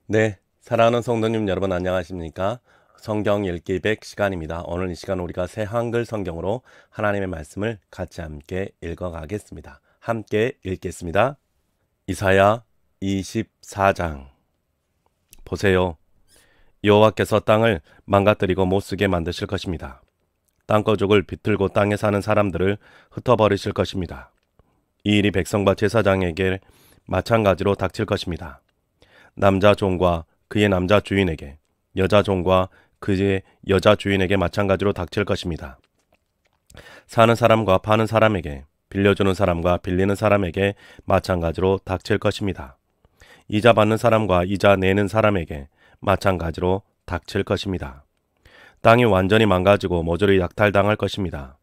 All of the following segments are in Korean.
네, 사랑하는 성도님 여러분 안녕하십니까? 성경 읽기 100 시간입니다. 오늘 이 시간 우리가 새 한글 성경으로 하나님의 말씀을 같이 함께 읽어가겠습니다. 함께 읽겠습니다. 이사야 24장. 보세요. 여호와께서 땅을 망가뜨리고 못쓰게 만드실 것입니다. 땅거죽을 비틀고 땅에 사는 사람들을 흩어버리실 것입니다. 이 일이 백성과 제사장에게 마찬가지로 닥칠 것입니다. 남자 종과 그의 남자 주인에게, 여자 종과 그의 여자 주인에게 마찬가지로 닥칠 것입니다. 사는 사람과 파는 사람에게, 빌려주는 사람과 빌리는 사람에게 마찬가지로 닥칠 것입니다. 이자 받는 사람과 이자 내는 사람에게 마찬가지로 닥칠 것입니다. 땅이 완전히 망가지고 모조리 약탈당할 것입니다.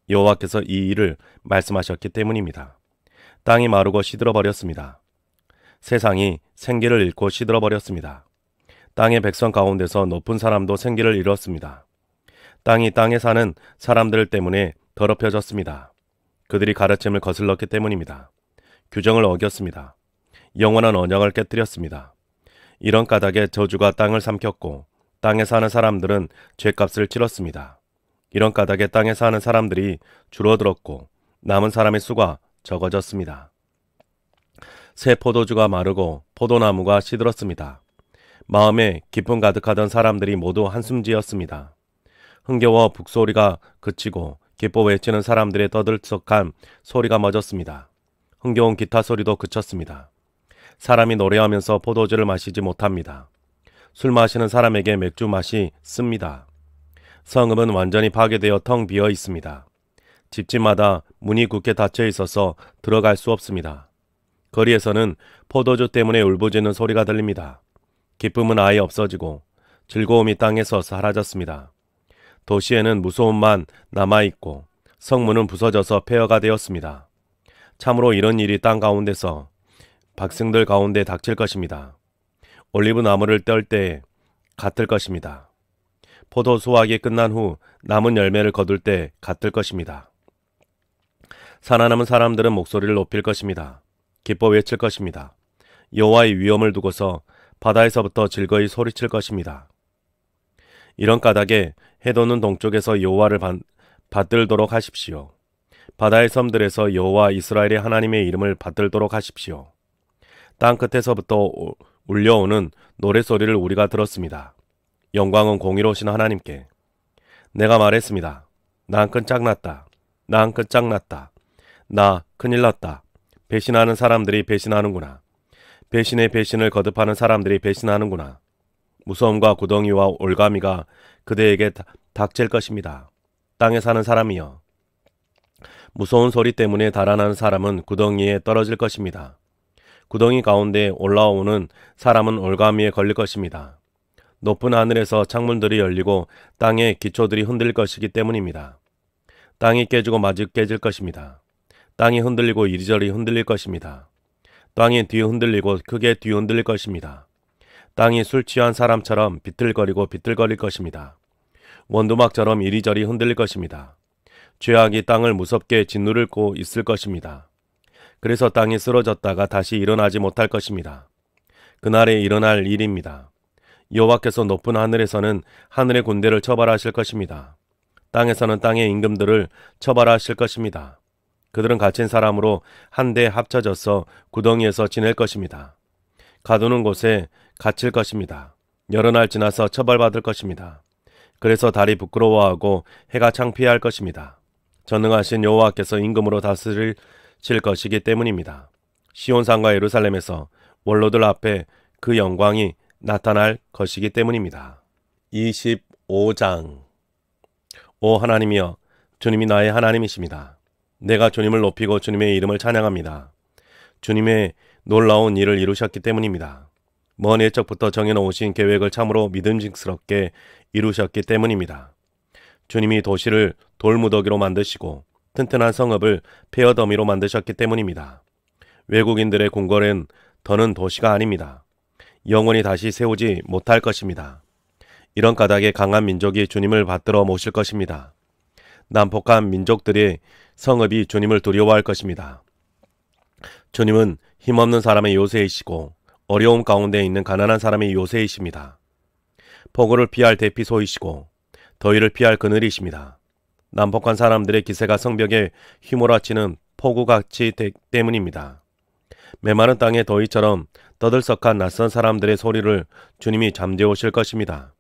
여호와께서 이 일을 말씀하셨기 때문입니다. 땅이 마르고 시들어버렸습니다. 세상이 생기를 잃고 시들어버렸습니다. 땅의 백성 가운데서 높은 사람도 생기를 잃었습니다. 땅이 땅에 사는 사람들 때문에 더럽혀졌습니다. 그들이 가르침을 거슬렀기 때문입니다. 규정을 어겼습니다. 영원한 언약을 깨뜨렸습니다. 이런 까닭에 저주가 땅을 삼켰고 땅에 사는 사람들은 죗값을 치렀습니다. 이런 까닭에 땅에 사는 사람들이 줄어들었고 남은 사람의 수가 적어졌습니다. 새 포도주가 마르고 포도나무가 시들었습니다. 마음에 기쁨 가득하던 사람들이 모두 한숨지었습니다. 흥겨워 북소리가 그치고 기뻐 외치는 사람들의 떠들썩한 소리가 멎었습니다. 흥겨운 기타 소리도 그쳤습니다. 사람이 노래하면서 포도주를 마시지 못합니다. 술 마시는 사람에게 맥주 맛이 씁니다. 성읍은 완전히 파괴되어 텅 비어 있습니다. 집집마다 문이 굳게 닫혀 있어서 들어갈 수 없습니다. 거리에서는 포도주 때문에 울부짖는 소리가 들립니다. 기쁨은 아예 없어지고 즐거움이 땅에서 사라졌습니다. 도시에는 무서움만 남아있고 성문은 부서져서 폐허가 되었습니다. 참으로 이런 일이 땅 가운데서 백성들 가운데 닥칠 것입니다. 올리브 나무를 뗄 때 같을 것입니다. 포도 수확이 끝난 후 남은 열매를 거둘 때 같을 것입니다. 살아남은 사람들은 목소리를 높일 것입니다. 기뻐 외칠 것입니다. 여호와의 위엄을 두고서 바다에서부터 즐거이 소리칠 것입니다. 이런 까닭에 해돋는 동쪽에서 여호와를 받들도록 하십시오. 바다의 섬들에서 여호와 이스라엘의 하나님의 이름을 받들도록 하십시오. 땅 끝에서부터 울려오는 노래소리를 우리가 들었습니다. 영광은 공의로우신 하나님께. 내가 말했습니다. 난 끝장났다. 난 끝장났다. 나 큰일 났다. 배신하는 사람들이 배신하는구나. 배신의 배신을 거듭하는 사람들이 배신하는구나. 무서움과 구덩이와 올가미가 그대에게 닥칠 것입니다. 땅에 사는 사람이여. 무서운 소리 때문에 달아나는 사람은 구덩이에 떨어질 것입니다. 구덩이 가운데 올라오는 사람은 올가미에 걸릴 것입니다. 높은 하늘에서 창문들이 열리고 땅의 기초들이 흔들릴 것이기 때문입니다. 땅이 깨지고 마주 깨질 것입니다. 땅이 흔들리고 이리저리 흔들릴 것입니다. 땅이 뒤흔들리고 크게 뒤흔들릴 것입니다. 땅이 술 취한 사람처럼 비틀거리고 비틀거릴 것입니다. 원두막처럼 이리저리 흔들릴 것입니다. 죄악이 땅을 무섭게 짓누르고 있을 것입니다. 그래서 땅이 쓰러졌다가 다시 일어나지 못할 것입니다. 그날에 일어날 일입니다. 여호와께서 높은 하늘에서는 하늘의 군대를 처벌하실 것입니다. 땅에서는 땅의 임금들을 처벌하실 것입니다. 그들은 갇힌 사람으로 한데 합쳐져서 구덩이에서 지낼 것입니다. 가두는 곳에 갇힐 것입니다. 여러 날 지나서 처벌받을 것입니다. 그래서 달이 부끄러워하고 해가 창피할 것입니다. 전능하신 여호와께서 임금으로 다스릴 것이기 때문입니다. 시온산과 예루살렘에서 원로들 앞에 그 영광이 나타날 것이기 때문입니다. 25장. 오 하나님이여, 주님이 나의 하나님이십니다. 내가 주님을 높이고 주님의 이름을 찬양합니다. 주님의 놀라운 일을 이루셨기 때문입니다. 먼 예적부터 정해놓으신 계획을 참으로 믿음직스럽게 이루셨기 때문입니다. 주님이 도시를 돌무더기로 만드시고 튼튼한 성읍을 폐허더미로 만드셨기 때문입니다. 외국인들의 궁궐은 더는 도시가 아닙니다. 영원히 다시 세우지 못할 것입니다. 이런 까닭에 강한 민족이 주님을 받들어 모실 것입니다. 난폭한 민족들의 성읍이 주님을 두려워할 것입니다. 주님은 힘없는 사람의 요새이시고 어려움 가운데 있는 가난한 사람이 요새이십니다. 폭우를 피할 대피소이시고 더위를 피할 그늘이십니다. 난폭한 사람들의 기세가 성벽에 휘몰아치는 폭우같이 때문입니다. 메마른 땅의 더위처럼 떠들썩한 낯선 사람들의 소리를 주님이 잠재우실 것입니다.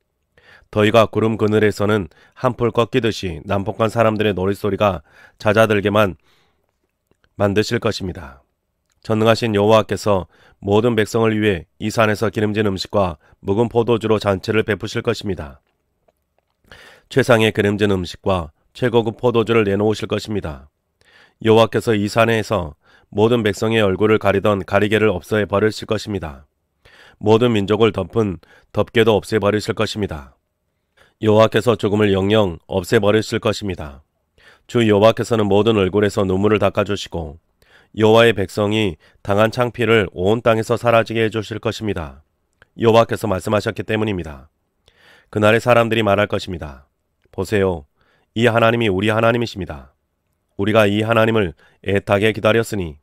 더위가 구름 그늘에서는 한풀 꺾이듯이 난폭한 사람들의 노랫소리가 잦아들게만 만드실 것입니다. 전능하신 여호와께서 모든 백성을 위해 이 산에서 기름진 음식과 묵은 포도주로 잔치를 베푸실 것입니다. 최상의 기름진 음식과 최고급 포도주를 내놓으실 것입니다. 여호와께서 이 산에서 모든 백성의 얼굴을 가리던 가리개를 없애 버리실 것입니다. 모든 민족을 덮은 덮개도 없애 버리실 것입니다. 여호와께서 죽음을 영영 없애 버리실 것입니다. 주 여호와께서는 모든 얼굴에서 눈물을 닦아주시고 여호와의 백성이 당한 창피를 온 땅에서 사라지게 해주실 것입니다. 여호와께서 말씀하셨기 때문입니다. 그날의 사람들이 말할 것입니다. 보세요. 이 하나님이 우리 하나님이십니다. 우리가 이 하나님을 애타게 기다렸으니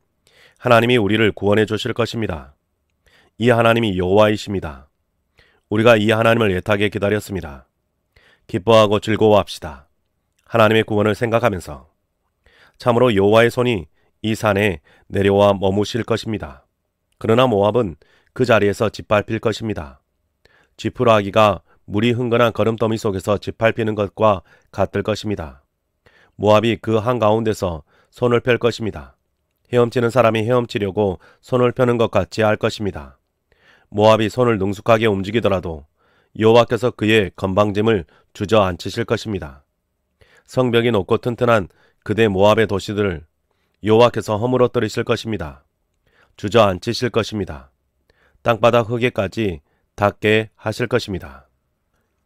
하나님이 우리를 구원해 주실 것입니다. 이 하나님이 여호와이십니다. 우리가 이 하나님을 애타게 기다렸습니다. 기뻐하고 즐거워합시다. 하나님의 구원을 생각하면서 참으로 여호와의 손이 이 산에 내려와 머무실 것입니다. 그러나 모압은 그 자리에서 짓밟힐 것입니다. 지푸라기가 물이 흥건한 거름더미 속에서 짓밟히는 것과 같을 것입니다. 모압이 그 한가운데서 손을 펼 것입니다. 헤엄치는 사람이 헤엄치려고 손을 펴는 것 같이 할 것입니다. 모압이 손을 능숙하게 움직이더라도 여호와께서 그의 건방짐을 주저앉히실 것입니다. 성벽이 높고 튼튼한 그대 모압의 도시들을 여호와께서 허물어뜨리실 것입니다. 주저앉히실 것입니다. 땅바닥 흙에까지 닿게 하실 것입니다.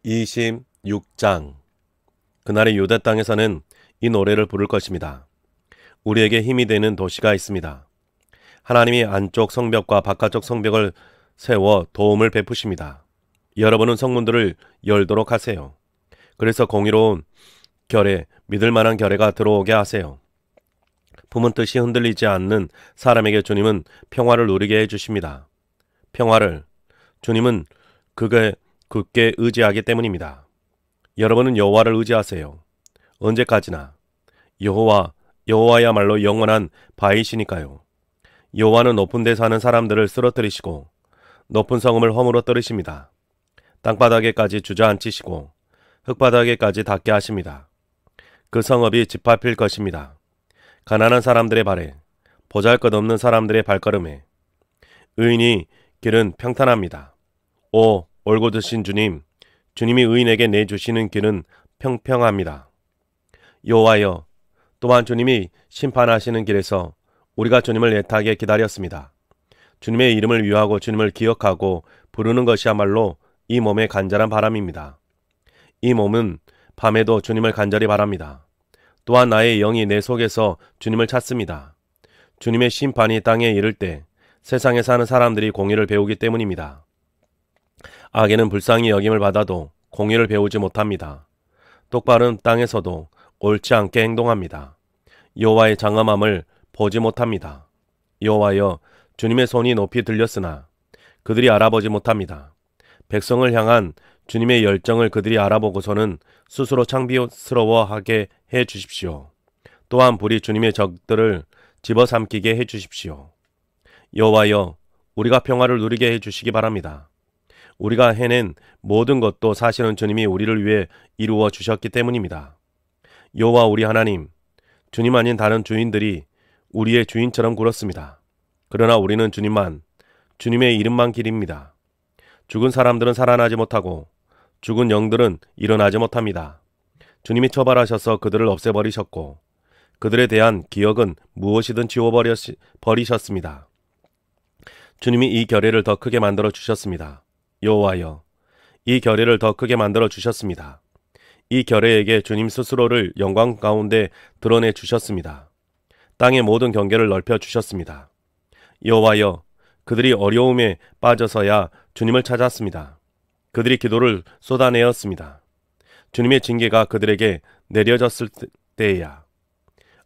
26장 그날의 유대 땅에서는 이 노래를 부를 것입니다. 우리에게 힘이 되는 도시가 있습니다. 하나님이 안쪽 성벽과 바깥쪽 성벽을 세워 도움을 베푸십니다. 여러분은 성문들을 열도록 하세요. 그래서 공의로운 결례, 믿을 만한 결례가 들어오게 하세요. 품은 뜻이 흔들리지 않는 사람에게 주님은 평화를 누리게 해주십니다. 평화를 주님은 그게 굳게 의지하기 때문입니다. 여러분은 여호와를 의지하세요. 언제까지나 여호와야말로 영원한 바이시니까요. 여호와는 높은 데 사는 사람들을 쓰러뜨리시고 높은 성음을 허물어뜨리십니다. 땅바닥에까지 주저앉히시고 흙바닥에까지 닿게 하십니다. 그 성읍이 짓밟힐 것입니다. 가난한 사람들의 발에, 보잘것없는 사람들의 발걸음에 의인이 길은 평탄합니다. 오 올곧으신 주님, 주님이 의인에게 내주시는 길은 평평합니다. 여호와여, 또한 주님이 심판하시는 길에서 우리가 주님을 애타게 기다렸습니다. 주님의 이름을 위하고 주님을 기억하고 부르는 것이야말로 이 몸의 간절한 바람입니다. 이 몸은 밤에도 주님을 간절히 바랍니다. 또한 나의 영이 내 속에서 주님을 찾습니다. 주님의 심판이 땅에 이를 때 세상에 사는 사람들이 공의를 배우기 때문입니다. 악에는 불쌍히 여김을 받아도 공의를 배우지 못합니다. 똑바른 땅에서도 옳지 않게 행동합니다. 여호와의 장엄함을 보지 못합니다. 여호와여, 주님의 손이 높이 들렸으나 그들이 알아보지 못합니다. 백성을 향한 주님의 열정을 그들이 알아보고서는 스스로 창피스러워하게 해 주십시오. 또한 불이 주님의 적들을 집어삼키게 해 주십시오. 여호와여, 우리가 평화를 누리게 해 주시기 바랍니다. 우리가 해낸 모든 것도 사실은 주님이 우리를 위해 이루어 주셨기 때문입니다. 여호와 우리 하나님, 주님 아닌 다른 주인들이 우리의 주인처럼 굴었습니다. 그러나 우리는 주님만, 주님의 이름만 길입니다. 죽은 사람들은 살아나지 못하고 죽은 영들은 일어나지 못합니다. 주님이 처벌하셔서 그들을 없애버리셨고 그들에 대한 기억은 무엇이든 지워버리셨습니다. 주님이 이 결례를 더 크게 만들어 주셨습니다. 여호와여, 이 결례를 더 크게 만들어 주셨습니다. 이 결례에게 주님 스스로를 영광 가운데 드러내 주셨습니다. 땅의 모든 경계를 넓혀 주셨습니다. 여호와여, 그들이 어려움에 빠져서야 주님을 찾았습니다. 그들이 기도를 쏟아내었습니다. 주님의 징계가 그들에게 내려졌을 때에야.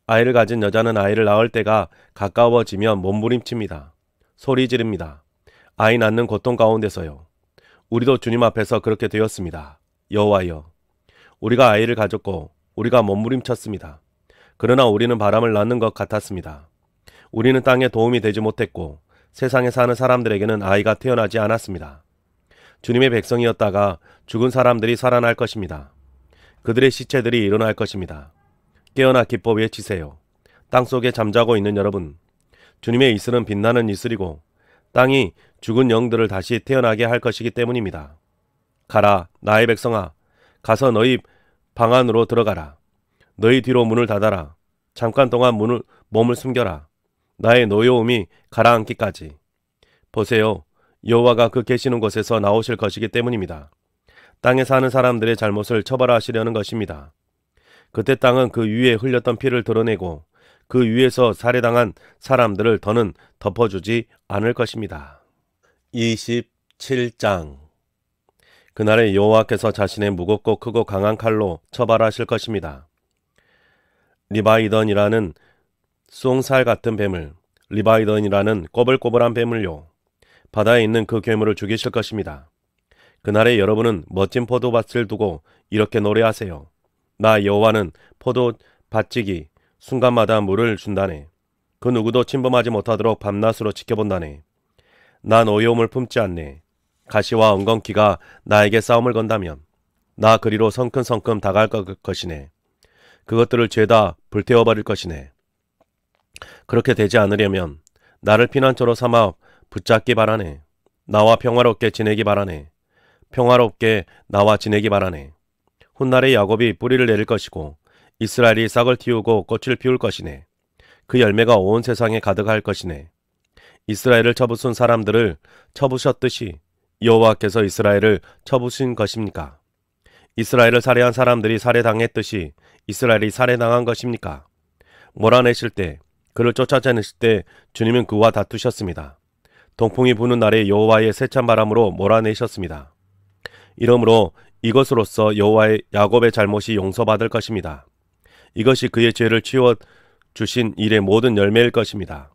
아이를 가진 여자는 아이를 낳을 때가 가까워지면 몸부림칩니다. 소리 지릅니다. 아이 낳는 고통 가운데서요. 우리도 주님 앞에서 그렇게 되었습니다. 여호와여, 우리가 아이를 가졌고 우리가 몸부림쳤습니다. 그러나 우리는 바람을 낳는 것 같았습니다. 우리는 땅에 도움이 되지 못했고 세상에 사는 사람들에게는 아이가 태어나지 않았습니다. 주님의 백성이었다가 죽은 사람들이 살아날 것입니다. 그들의 시체들이 일어날 것입니다. 깨어나 기뻐 외치세요. 땅속에 잠자고 있는 여러분, 주님의 이슬은 빛나는 이슬이고 땅이 죽은 영들을 다시 태어나게 할 것이기 때문입니다. 가라, 나의 백성아, 가서 너희 방 안으로 들어가라. 너희 뒤로 문을 닫아라. 잠깐 동안 몸을 숨겨라. 나의 노여움이 가라앉기까지. 보세요. 여호와가 그 계시는 곳에서 나오실 것이기 때문입니다. 땅에 사는 사람들의 잘못을 처벌하시려는 것입니다. 그때 땅은 그 위에 흘렸던 피를 드러내고 그 위에서 살해당한 사람들을 더는 덮어주지 않을 것입니다. 27장. 그날에 여호와께서 자신의 무겁고 크고 강한 칼로 처벌하실 것입니다. 리바이던이라는 쏜살 같은 뱀을, 리바이던이라는 꼬불꼬불한 뱀을요. 바다에 있는 그 괴물을 죽이실 것입니다. 그날에 여러분은 멋진 포도밭을 두고 이렇게 노래하세요. 나 여호와는 포도밭지기 순간마다 물을 준다네. 그 누구도 침범하지 못하도록 밤낮으로 지켜본다네. 나 노여움을 품지 않네. 가시와 엉겅퀴가 나에게 싸움을 건다면 나 그리로 성큼성큼 다가갈 것이네. 그것들을 죄다 불태워버릴 것이네. 그렇게 되지 않으려면 나를 피난처로 삼아 붙잡기 바라네. 나와 평화롭게 지내기 바라네. 평화롭게 나와 지내기 바라네. 훗날에 야곱이 뿌리를 내릴 것이고 이스라엘이 싹을 틔우고 꽃을 피울 것이네. 그 열매가 온 세상에 가득할 것이네. 이스라엘을 쳐부순 사람들을 쳐부셨듯이 여호와께서 이스라엘을 쳐부신 것입니까? 이스라엘을 살해한 사람들이 살해당했듯이 이스라엘이 살해당한 것입니까? 몰아내실 때, 그를 쫓아내실 때 주님은 그와 다투셨습니다. 동풍이 부는 날에 여호와의 세찬 바람으로 몰아내셨습니다. 이러므로 이것으로써 여호와의 야곱의 잘못이 용서받을 것입니다. 이것이 그의 죄를 치워주신 일의 모든 열매일 것입니다.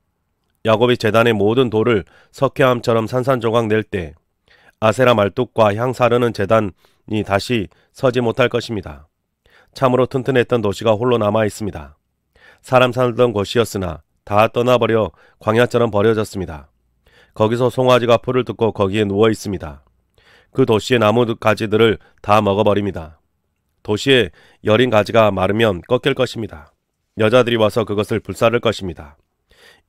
야곱이 제단의 모든 돌을 석회암처럼 산산조각 낼 때 아세라 말뚝과 향 사르는 제단이 다시 서지 못할 것입니다. 참으로 튼튼했던 도시가 홀로 남아 있습니다. 사람 살던 곳이었으나 다 떠나버려 광야처럼 버려졌습니다. 거기서 송아지가 풀을 뜯고 거기에 누워 있습니다. 그 도시의 나무 가지들을 다 먹어버립니다. 도시의 여린 가지가 마르면 꺾일 것입니다. 여자들이 와서 그것을 불사를 것입니다.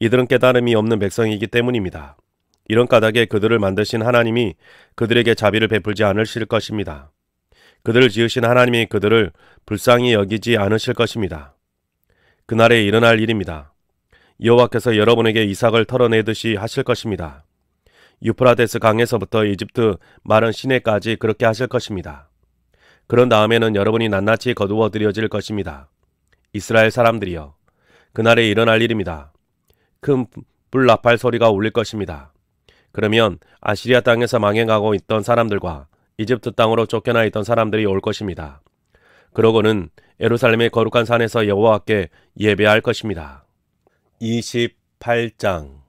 이들은 깨달음이 없는 백성이기 때문입니다. 이런 까닭에 그들을 만드신 하나님이 그들에게 자비를 베풀지 않으실 것입니다. 그들을 지으신 하나님이 그들을 불쌍히 여기지 않으실 것입니다. 그날에 일어날 일입니다. 여호와께서 여러분에게 이삭을 털어내듯이 하실 것입니다. 유프라데스 강에서부터 이집트 마른 시내까지 그렇게 하실 것입니다. 그런 다음에는 여러분이 낱낱이 거두어 들여질 것입니다. 이스라엘 사람들이여, 그날에 일어날 일입니다. 큰 불나팔 소리가 울릴 것입니다. 그러면 아시리아 땅에서 망해가고 있던 사람들과 이집트 땅으로 쫓겨나 있던 사람들이 올 것입니다. 그러고는 예루살렘의 거룩한 산에서 여호와께 예배할 것입니다. 28장.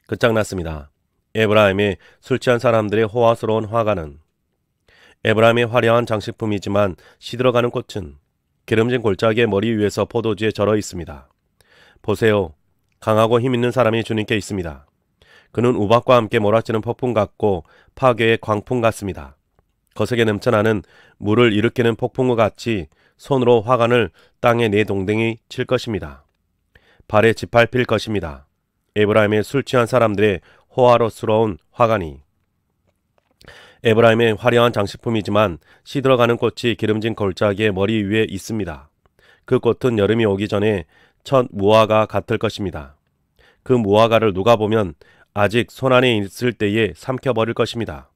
끝장났습니다. 에브라임의 술 취한 사람들의 호화스러운 화가는, 에브라임의 화려한 장식품이지만 시들어가는 꽃은 기름진 골짜기의 머리 위에서 포도주에 절어 있습니다. 보세요. 강하고 힘있는 사람이 주님께 있습니다. 그는 우박과 함께 몰아치는 폭풍 같고 파괴의 광풍 같습니다. 거세게 넘쳐나는 물을 일으키는 폭풍과 같이 손으로 화관을 땅에 내동댕이 칠 것입니다. 발에 짓밟힐 것입니다. 에브라임의 술 취한 사람들의 호화로스러운 화관이, 에브라임의 화려한 장식품이지만 시들어가는 꽃이 기름진 골짜기의 머리 위에 있습니다. 그 꽃은 여름이 오기 전에 첫 무화과 같을 것입니다. 그 무화과를 누가 보면 아직 손안에 있을 때에 삼켜버릴 것입니다.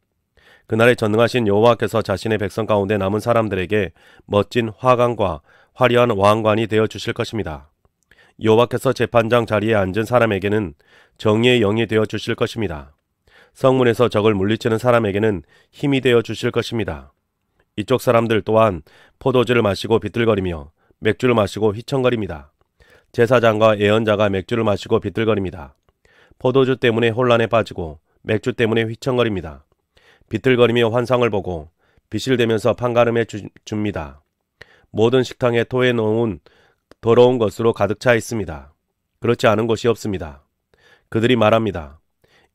그날에 전능하신 여호와께서 자신의 백성 가운데 남은 사람들에게 멋진 화관과 화려한 왕관이 되어 주실 것입니다. 여호와께서 재판장 자리에 앉은 사람에게는 정의의 영이 되어 주실 것입니다. 성문에서 적을 물리치는 사람에게는 힘이 되어 주실 것입니다. 이쪽 사람들 또한 포도주를 마시고 비틀거리며 맥주를 마시고 휘청거립니다. 제사장과 예언자가 맥주를 마시고 비틀거립니다. 포도주 때문에 혼란에 빠지고 맥주 때문에 휘청거립니다. 비틀거리며 환상을 보고 비실대면서 판가름해 줍니다. 모든 식당에 토해놓은 더러운 것으로 가득 차 있습니다. 그렇지 않은 곳이 없습니다. 그들이 말합니다.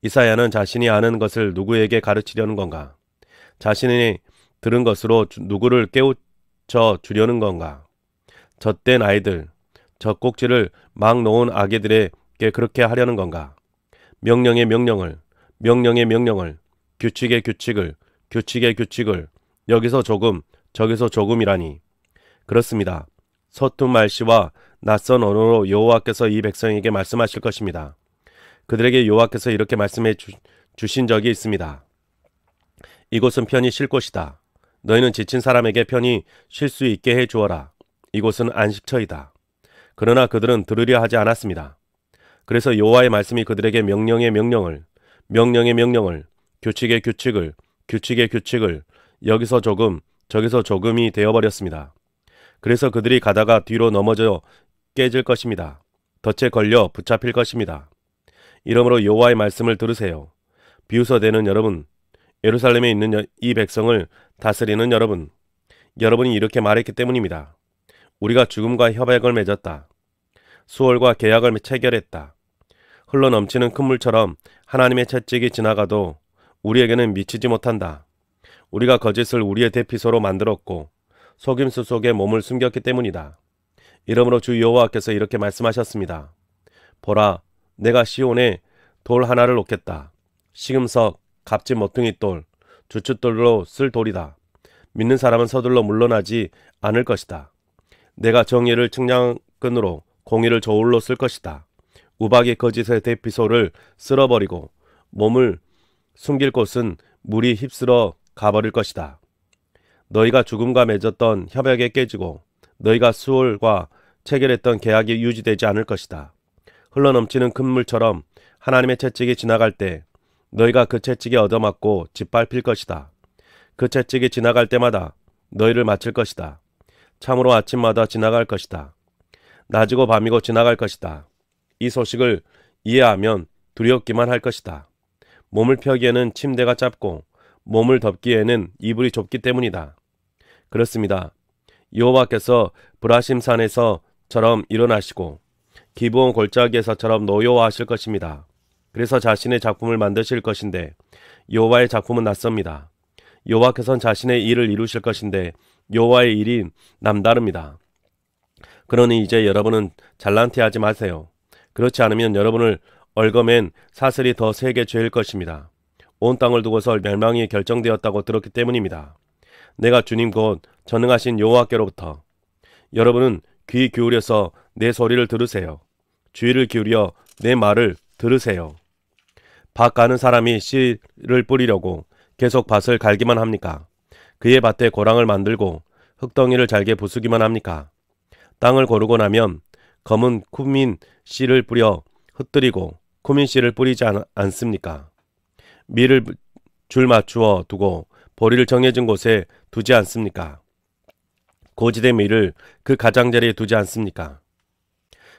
이사야는 자신이 아는 것을 누구에게 가르치려는 건가? 자신이 들은 것으로 누구를 깨우쳐 주려는 건가? 젖된 아이들, 젖꼭지를 막 놓은 아기들에게 그렇게 하려는 건가? 명령의 명령을, 명령의 명령을, 규칙의 규칙을, 규칙의 규칙을, 여기서 조금, 저기서 조금이라니. 그렇습니다. 서툰 말씨와 낯선 언어로 여호와께서 이 백성에게 말씀하실 것입니다. 그들에게 여호와께서 이렇게 말씀해 주신 적이 있습니다. 이곳은 편히 쉴 곳이다. 너희는 지친 사람에게 편히 쉴 수 있게 해 주어라. 이곳은 안식처이다. 그러나 그들은 들으려 하지 않았습니다. 그래서 여호와의 말씀이 그들에게 명령의 명령을, 명령의 명령을, 규칙의 규칙을, 규칙의 규칙을, 여기서 조금, 저기서 조금이 되어버렸습니다. 그래서 그들이 가다가 뒤로 넘어져 깨질 것입니다. 덫에 걸려 붙잡힐 것입니다. 이러므로 여호와의 말씀을 들으세요. 비웃어대는 여러분, 예루살렘에 있는 이 백성을 다스리는 여러분, 여러분이 이렇게 말했기 때문입니다. 우리가 죽음과 협약을 맺었다. 수월과 계약을 체결했다. 흘러넘치는 큰 물처럼 하나님의 채찍이 지나가도 우리에게는 미치지 못한다. 우리가 거짓을 우리의 대피소로 만들었고 속임수 속에 몸을 숨겼기 때문이다. 이러므로 주 여호와께서 이렇게 말씀하셨습니다. 보라, 내가 시온에 돌 하나를 놓겠다. 시금석, 값진 모퉁이 돌, 주춧돌로 쓸 돌이다. 믿는 사람은 서둘러 물러나지 않을 것이다. 내가 정의를 측량끈으로 공의를 저울로 쓸 것이다. 우박이 거짓의 대피소를 쓸어버리고 몸을 숨길 곳은 물이 휩쓸어 가버릴 것이다. 너희가 죽음과 맺었던 협약이 깨지고 너희가 수월과 체결했던 계약이 유지되지 않을 것이다. 흘러넘치는 큰 물처럼 하나님의 채찍이 지나갈 때 너희가 그 채찍에 얻어맞고 짓밟힐 것이다. 그 채찍이 지나갈 때마다 너희를 맞힐 것이다. 참으로 아침마다 지나갈 것이다. 낮이고 밤이고 지나갈 것이다. 이 소식을 이해하면 두렵기만 할 것이다. 몸을 펴기에는 침대가 짧고 몸을 덮기에는 이불이 좁기 때문이다. 그렇습니다. 여호와께서 브라심산에서처럼 일어나시고 기브온 골짜기에서처럼 노여워하실 것입니다. 그래서 자신의 작품을 만드실 것인데 여호와의 작품은 낯섭니다. 여호와께서는 자신의 일을 이루실 것인데 여호와의 일이 남다릅니다. 그러니 이제 여러분은 잘난티하지 마세요. 그렇지 않으면 여러분을 얽어맨 사슬이 더 세게 죄일 것입니다. 온 땅을 두고서 멸망이 결정되었다고 들었기 때문입니다. 내가 주님 곧 전능하신 여호와께로부터. 여러분은 귀 기울여서 내 소리를 들으세요. 주의를 기울여 내 말을 들으세요. 밭 가는 사람이 씨를 뿌리려고 계속 밭을 갈기만 합니까? 그의 밭에 고랑을 만들고 흙덩이를 잘게 부수기만 합니까? 땅을 고르고 나면 검은 쿠민 씨를 뿌려 흩뜨리고 쿠민 씨를 뿌리지 않습니까? 밀을 줄 맞추어 두고 보리를 정해진 곳에 두지 않습니까? 고지된 밀을 그 가장자리에 두지 않습니까?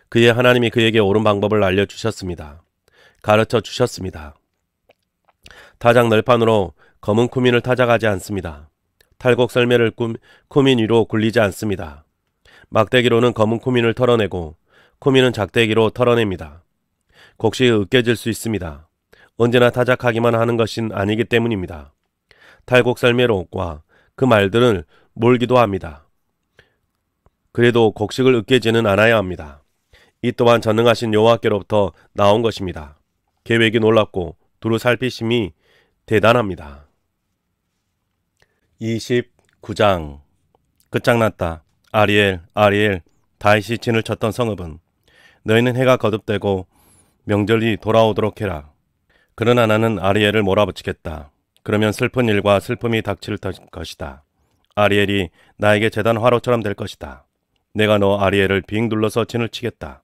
그의 하나님이 그에게 옳은 방법을 알려주셨습니다. 가르쳐 주셨습니다. 타작 널판으로 검은 쿠민을 타작하지 않습니다. 탈곡 썰매를 쿠민 위로 굴리지 않습니다. 막대기로는 검은 쿠민을 털어내고 쿠민은 작대기로 털어냅니다. 곡식이 으깨질 수 있습니다. 언제나 타작하기만 하는 것은 아니기 때문입니다. 탈곡 썰매로과 그 말들을 몰기도 합니다. 그래도 곡식을 으깨지는 않아야 합니다. 이 또한 전능하신 여호와께로부터 나온 것입니다. 계획이 놀랍고 두루 살피심이 대단합니다. 29장. 끝장났다. 아리엘, 아리엘, 다윗이 진을 쳤던 성읍은 너희는 해가 거듭되고 명절이 돌아오도록 해라. 그러나 나는 아리엘을 몰아붙이겠다. 그러면 슬픈 일과 슬픔이 닥칠 것이다. 아리엘이 나에게 제단 화로처럼 될 것이다. 내가 너 아리엘을 빙 둘러서 진을 치겠다.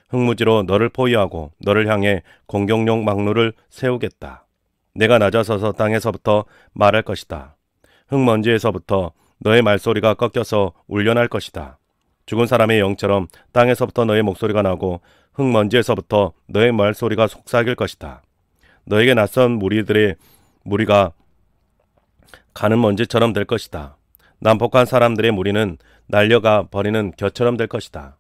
흙무지로 너를 포위하고 너를 향해 공격용 망루를 세우겠다. 내가 낮아서서 땅에서부터 말할 것이다. 흙먼지에서부터 너의 말소리가 꺾여서 울려날 것이다. 죽은 사람의 영처럼 땅에서부터 너의 목소리가 나고 흙먼지에서부터 너의 말소리가 속삭일 것이다. 너에게 낯선 무리가 가는 먼지처럼 될 것이다. 난폭한 사람들의 무리는 날려가 버리는 겨처럼 될 것이다.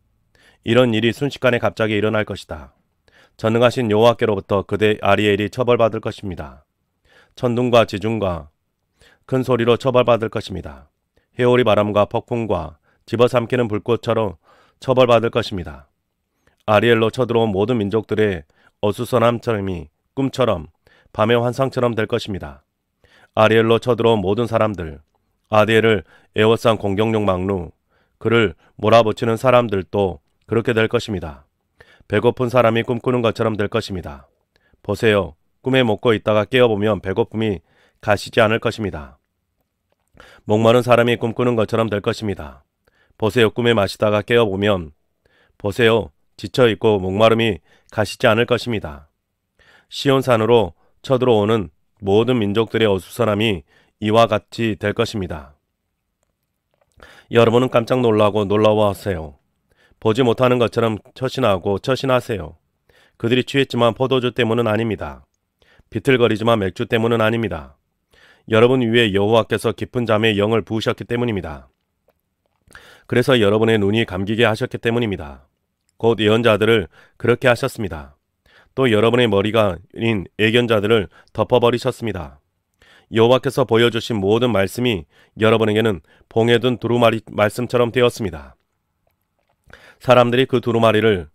이런 일이 순식간에 갑자기 일어날 것이다. 전능하신 여호와께로부터 그대 아리엘이 처벌받을 것입니다. 천둥과 지중과 큰 소리로 처벌받을 것입니다. 회오리 바람과 폭풍과 집어삼키는 불꽃처럼 처벌받을 것입니다. 아리엘로 쳐들어온 모든 민족들의 어수선함처럼이 꿈처럼 밤의 환상처럼 될 것입니다. 아리엘로 쳐들어온 모든 사람들, 아리엘을 에워싼 공격용 망루, 그를 몰아붙이는 사람들도 그렇게 될 것입니다. 배고픈 사람이 꿈꾸는 것처럼 될 것입니다. 보세요. 꿈에 먹고 있다가 깨어보면 배고픔이 가시지 않을 것입니다. 목마른 사람이 꿈꾸는 것처럼 될 것입니다. 보세요. 꿈에 마시다가 깨어보면 보세요. 지쳐있고 목마름이 가시지 않을 것입니다. 시온산으로 쳐들어오는 모든 민족들의 어수선함이 이와 같이 될 것입니다. 여러분은 깜짝 놀라고 놀라워하세요. 보지 못하는 것처럼 처신하세요. 그들이 취했지만 포도주 때문은 아닙니다. 비틀거리지만 맥주 때문은 아닙니다. 여러분 위에 여호와께서 깊은 잠에 영을 부으셨기 때문입니다. 그래서 여러분의 눈이 감기게 하셨기 때문입니다. 곧 예언자들을 그렇게 하셨습니다. 또 여러분의 머리가인 애견자들을 덮어버리셨습니다. 여호와께서 보여주신 모든 말씀이 여러분에게는 봉에 든 두루마리 말씀처럼 되었습니다. 사람들이 그 두루마리를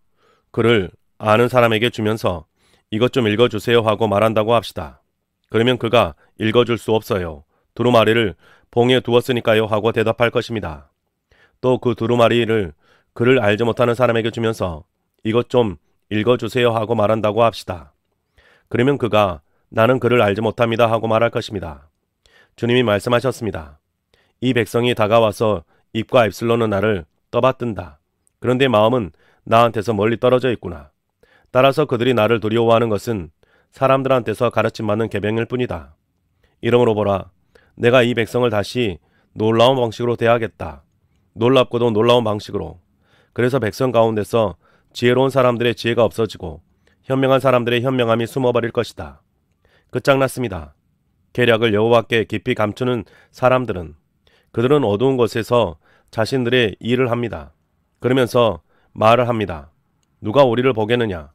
그를 아는 사람에게 주면서 이것 좀 읽어주세요 하고 말한다고 합시다. 그러면 그가 읽어줄 수 없어요. 두루마리를 봉에 두었으니까요 하고 대답할 것입니다. 또 그 두루마리를 그를 알지 못하는 사람에게 주면서 이것 좀 읽어주세요 하고 말한다고 합시다. 그러면 그가 나는 그를 알지 못합니다 하고 말할 것입니다. 주님이 말씀하셨습니다. 이 백성이 다가와서 입과 입술로는 나를 떠받든다. 그런데 마음은 나한테서 멀리 떨어져 있구나. 따라서 그들이 나를 두려워하는 것은 사람들한테서 가르침받는 계병일 뿐이다. 이러므로 보라. 내가 이 백성을 다시 놀라운 방식으로 대하겠다. 놀랍고도 놀라운 방식으로. 그래서 백성 가운데서 지혜로운 사람들의 지혜가 없어지고 현명한 사람들의 현명함이 숨어버릴 것이다. 끝장났습니다. 계략을 여호와께 깊이 감추는 사람들은 그들은 어두운 곳에서 자신들의 일을 합니다. 그러면서 말을 합니다. 누가 우리를 보겠느냐?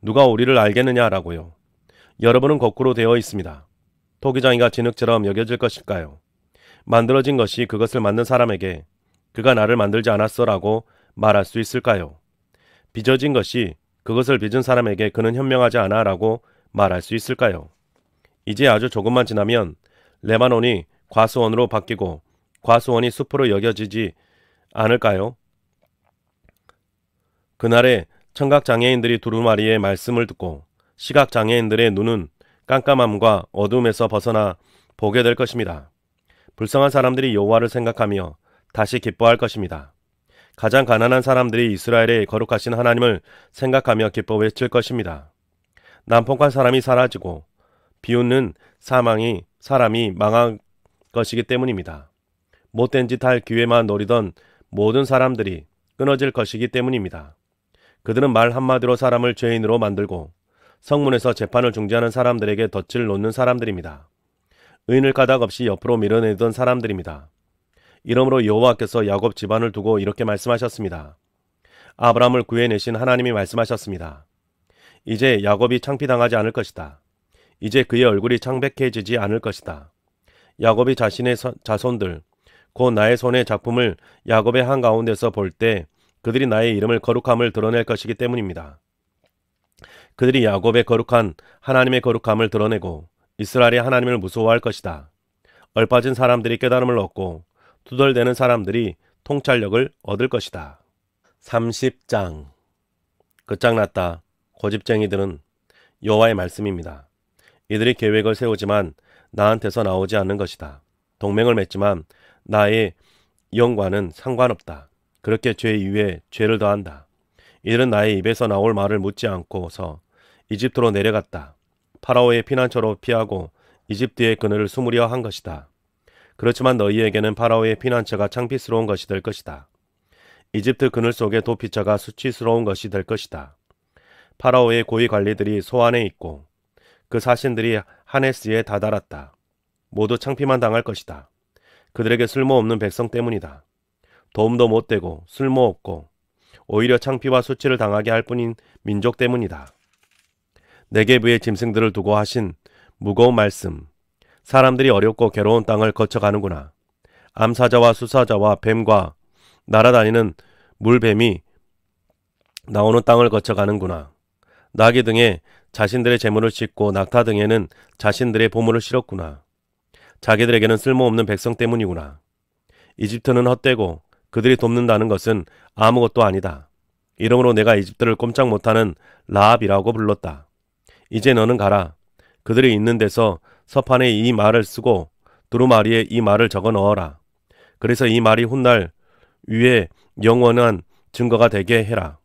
누가 우리를 알겠느냐라고요. 여러분은 거꾸로 되어 있습니다. 토기장이가 진흙처럼 여겨질 것일까요? 만들어진 것이 그것을 만든 사람에게 그가 나를 만들지 않았어라고 말할 수 있을까요? 빚어진 것이 그것을 빚은 사람에게 그는 현명하지 않아라고 말할 수 있을까요? 이제 아주 조금만 지나면 레바논이 과수원으로 바뀌고 과수원이 숲으로 여겨지지 않을까요? 그날에 청각장애인들이 두루마리의 말씀을 듣고 시각장애인들의 눈은 깜깜함과 어둠에서 벗어나 보게 될 것입니다. 불쌍한 사람들이 여호와를 생각하며 다시 기뻐할 것입니다. 가장 가난한 사람들이 이스라엘의 거룩하신 하나님을 생각하며 기뻐 외칠 것입니다. 난폭한 사람이 사라지고 비웃는 사람이 망할 것이기 때문입니다. 못된 짓 할 기회만 노리던 모든 사람들이 끊어질 것이기 때문입니다. 그들은 말 한마디로 사람을 죄인으로 만들고 성문에서 재판을 중재하는 사람들에게 덫을 놓는 사람들입니다. 의인을 까닭없이 옆으로 밀어내던 사람들입니다. 이러므로 여호와께서 야곱 집안을 두고 이렇게 말씀하셨습니다. 아브라함을 구해내신 하나님이 말씀하셨습니다. 이제 야곱이 창피당하지 않을 것이다. 이제 그의 얼굴이 창백해지지 않을 것이다. 야곱이 자신의 자손들, 곧 나의 손의 작품을 야곱의 한가운데서 볼 때 그들이 나의 이름을 거룩함을 드러낼 것이기 때문입니다. 그들이 야곱의 거룩한 하나님의 거룩함을 드러내고 이스라엘의 하나님을 무서워할 것이다. 얼빠진 사람들이 깨달음을 얻고 투덜대는 사람들이 통찰력을 얻을 것이다. 30장. 끝장났다. 고집쟁이들은 여호와의 말씀입니다. 이들이 계획을 세우지만 나한테서 나오지 않는 것이다. 동맹을 맺지만 나의 영과는 상관없다. 그렇게 죄 위에 죄를 더한다. 이들은 나의 입에서 나올 말을 묻지 않고서 이집트로 내려갔다. 파라오의 피난처로 피하고 이집트의 그늘을 숨으려 한 것이다. 그렇지만 너희에게는 파라오의 피난처가 창피스러운 것이 될 것이다. 이집트 그늘 속의 도피처가 수치스러운 것이 될 것이다. 파라오의 고위 관리들이 소안에 있고 그 사신들이 하네스에 다다랐다. 모두 창피만 당할 것이다. 그들에게 쓸모없는 백성 때문이다. 도움도 못되고 쓸모없고 오히려 창피와 수치를 당하게 할 뿐인 민족 때문이다. 네게브의 짐승들을 두고 하신 무거운 말씀. 사람들이 어렵고 괴로운 땅을 거쳐가는구나. 암사자와 수사자와 뱀과 날아다니는 물뱀이 나오는 땅을 거쳐가는구나. 나귀 등에 자신들의 재물을 싣고 낙타 등에는 자신들의 보물을 실었구나. 자기들에게는 쓸모없는 백성 때문이구나. 이집트는 헛되고 그들이 돕는다는 것은 아무것도 아니다. 이러므로 내가 이집트를 꼼짝 못하는 라합이라고 불렀다. 이제 너는 가라. 그들이 있는 데서 서판에 이 말을 쓰고 두루마리에 이 말을 적어 넣어라. 그래서 이 말이 훗날 위에 영원한 증거가 되게 해라.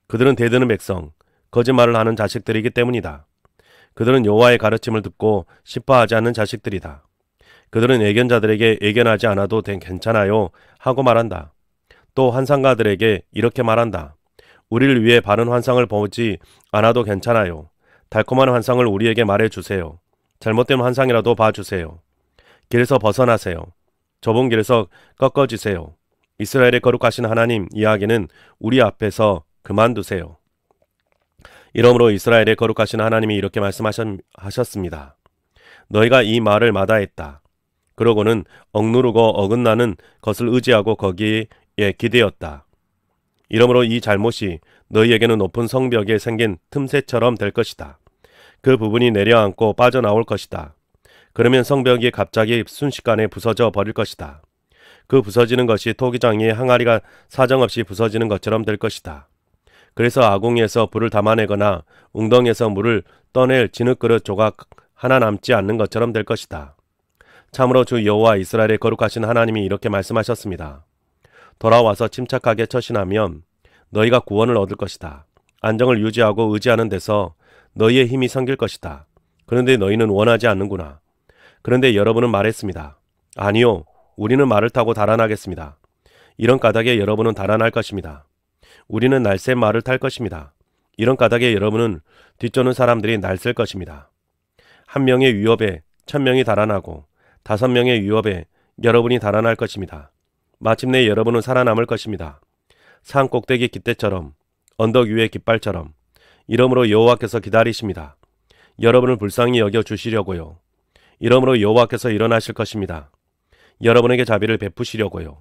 그들은 대드는 백성, 거짓말을 하는 자식들이기 때문이다. 그들은 여호와의 가르침을 듣고 시퍼하지 않는 자식들이다. 그들은 예견자들에게 예견하지 않아도 괜찮아요 하고 말한다. 또 환상가들에게 이렇게 말한다. 우리를 위해 바른 환상을 보지 않아도 괜찮아요. 달콤한 환상을 우리에게 말해주세요. 잘못된 환상이라도 봐주세요. 길에서 벗어나세요. 좁은 길에서 꺾어지세요. 이스라엘의 거룩하신 하나님 이야기는 우리 앞에서 그만두세요. 이러므로 이스라엘의 거룩하신 하나님이 이렇게 말씀하셨습니다. 너희가 이 말을 마다했다. 그러고는 억누르고 어긋나는 것을 의지하고 거기에 기대었다. 이러므로 이 잘못이 너희에게는 높은 성벽에 생긴 틈새처럼 될 것이다. 그 부분이 내려앉고 빠져나올 것이다. 그러면 성벽이 갑자기 순식간에 부서져 버릴 것이다. 그 부서지는 것이 토기장이의 항아리가 사정없이 부서지는 것처럼 될 것이다. 그래서 아궁이에서 불을 담아내거나 웅덩이에서 물을 떠낼 진흙그릇 조각 하나 남지 않는 것처럼 될 것이다. 참으로 주 여호와 이스라엘의 거룩하신 하나님이 이렇게 말씀하셨습니다. 돌아와서 침착하게 처신하면 너희가 구원을 얻을 것이다. 안정을 유지하고 의지하는 데서 너희의 힘이 생길 것이다. 그런데 너희는 원하지 않는구나. 그런데 여러분은 말했습니다. 아니요, 우리는 말을 타고 달아나겠습니다. 이런 까닭에 여러분은 달아날 것입니다. 우리는 날쌘 말을 탈 것입니다. 이런 까닭에 여러분은 뒤쫓는 사람들이 날쌘 것입니다. 한 명의 위협에 1000명이 달아나고 5명의 위협에 여러분이 달아날 것입니다. 마침내 여러분은 살아남을 것입니다. 산 꼭대기 깃대처럼 언덕 위의 깃발처럼. 이러므로 여호와께서 기다리십니다. 여러분을 불쌍히 여겨 주시려고요. 이러므로 여호와께서 일어나실 것입니다. 여러분에게 자비를 베푸시려고요.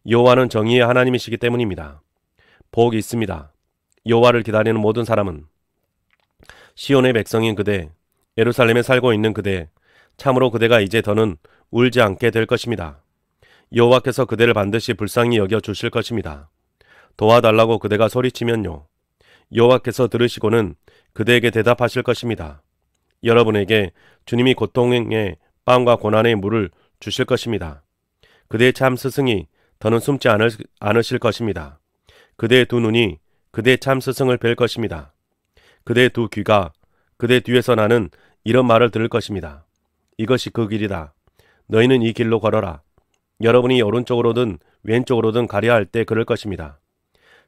여호와는 정의의 하나님이시기 때문입니다. 복이 있습니다. 여호와를 기다리는 모든 사람은. 시온의 백성인 그대, 예루살렘에 살고 있는 그대, 참으로 그대가 이제 더는 울지 않게 될 것입니다. 여호와께서 그대를 반드시 불쌍히 여겨 주실 것입니다. 도와달라고 그대가 소리치면요. 여호와께서 들으시고는 그대에게 대답하실 것입니다. 여러분에게 주님이 고통의 빵과 고난의 물을 주실 것입니다. 그대의 참 스승이 더는 숨지 않으실 것입니다. 그대의 두 눈이 그대의 참 스승을 뵐 것입니다. 그대의 두 귀가 그대 뒤에서 나는 이런 말을 들을 것입니다. 이것이 그 길이다. 너희는 이 길로 걸어라. 여러분이 오른쪽으로든 왼쪽으로든 가려 할 때 그럴 것입니다.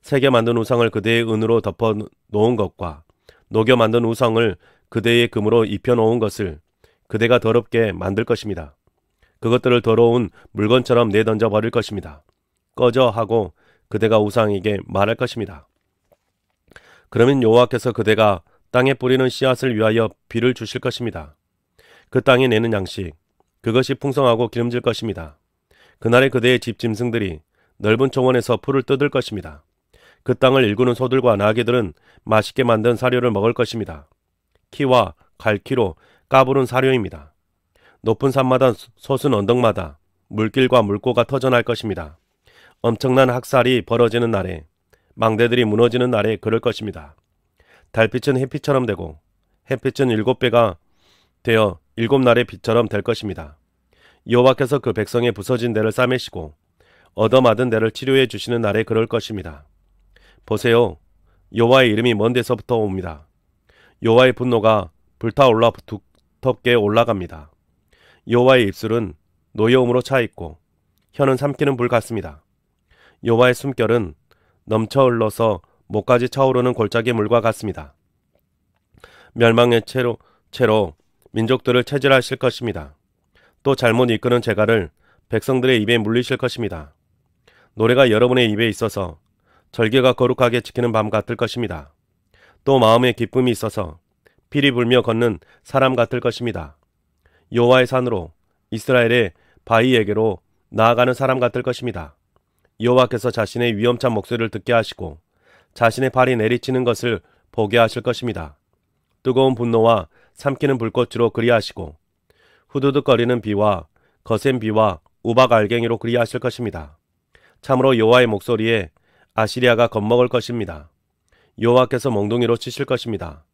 새겨 만든 우상을 그대의 은으로 덮어 놓은 것과 녹여 만든 우상을 그대의 금으로 입혀 놓은 것을 그대가 더럽게 만들 것입니다. 그것들을 더러운 물건처럼 내던져 버릴 것입니다. 꺼져 하고 그대가 우상에게 말할 것입니다. 그러면 여호와께서 그대가 땅에 뿌리는 씨앗을 위하여 비를 주실 것입니다. 그 땅이 내는 양식, 그것이 풍성하고 기름질 것입니다. 그날에 그대의 집 짐승들이 넓은 초원에서 풀을 뜯을 것입니다. 그 땅을 일구는 소들과 나귀들은 맛있게 만든 사료를 먹을 것입니다. 키와 갈키로 까부른 사료입니다. 높은 산마다 솟은 언덕마다 물길과 물고가 터져날 것입니다. 엄청난 학살이 벌어지는 날에, 망대들이 무너지는 날에 그럴 것입니다. 달빛은 햇빛처럼 되고 햇빛은 7배가 되어 7날의 빛처럼 될 것입니다. 여호와께서 그 백성의 부서진 데를 싸매시고 얻어맞은 데를 치료해 주시는 날에 그럴 것입니다. 보세요. 여호와의 이름이 먼 데서부터 옵니다. 여호와의 분노가 불타올라 두텁게 올라갑니다. 여호와의 입술은 노여움으로 차 있고 혀는 삼키는 불 같습니다. 여호와의 숨결은 넘쳐 흘러서 목까지 차오르는 골짜기 물과 같습니다. 멸망의 채로 민족들을 체질하실 것입니다. 또 잘못 이끄는 재갈을 백성들의 입에 물리실 것입니다. 노래가 여러분의 입에 있어서 절개가 거룩하게 지키는 밤 같을 것입니다. 또 마음에 기쁨이 있어서 피리 불며 걷는 사람 같을 것입니다. 여호와의 산으로 이스라엘의 바위에게로 나아가는 사람 같을 것입니다. 여호와께서 자신의 위험찬 목소리를 듣게 하시고 자신의 발이 내리치는 것을 보게 하실 것입니다. 뜨거운 분노와 삼키는 불꽃으로 그리하시고 후두둑거리는 비와 거센 비와 우박 알갱이로 그리하실 것입니다. 참으로 여호와의 목소리에 아시리아가 겁먹을 것입니다. 여호와께서 몽둥이로 치실 것입니다.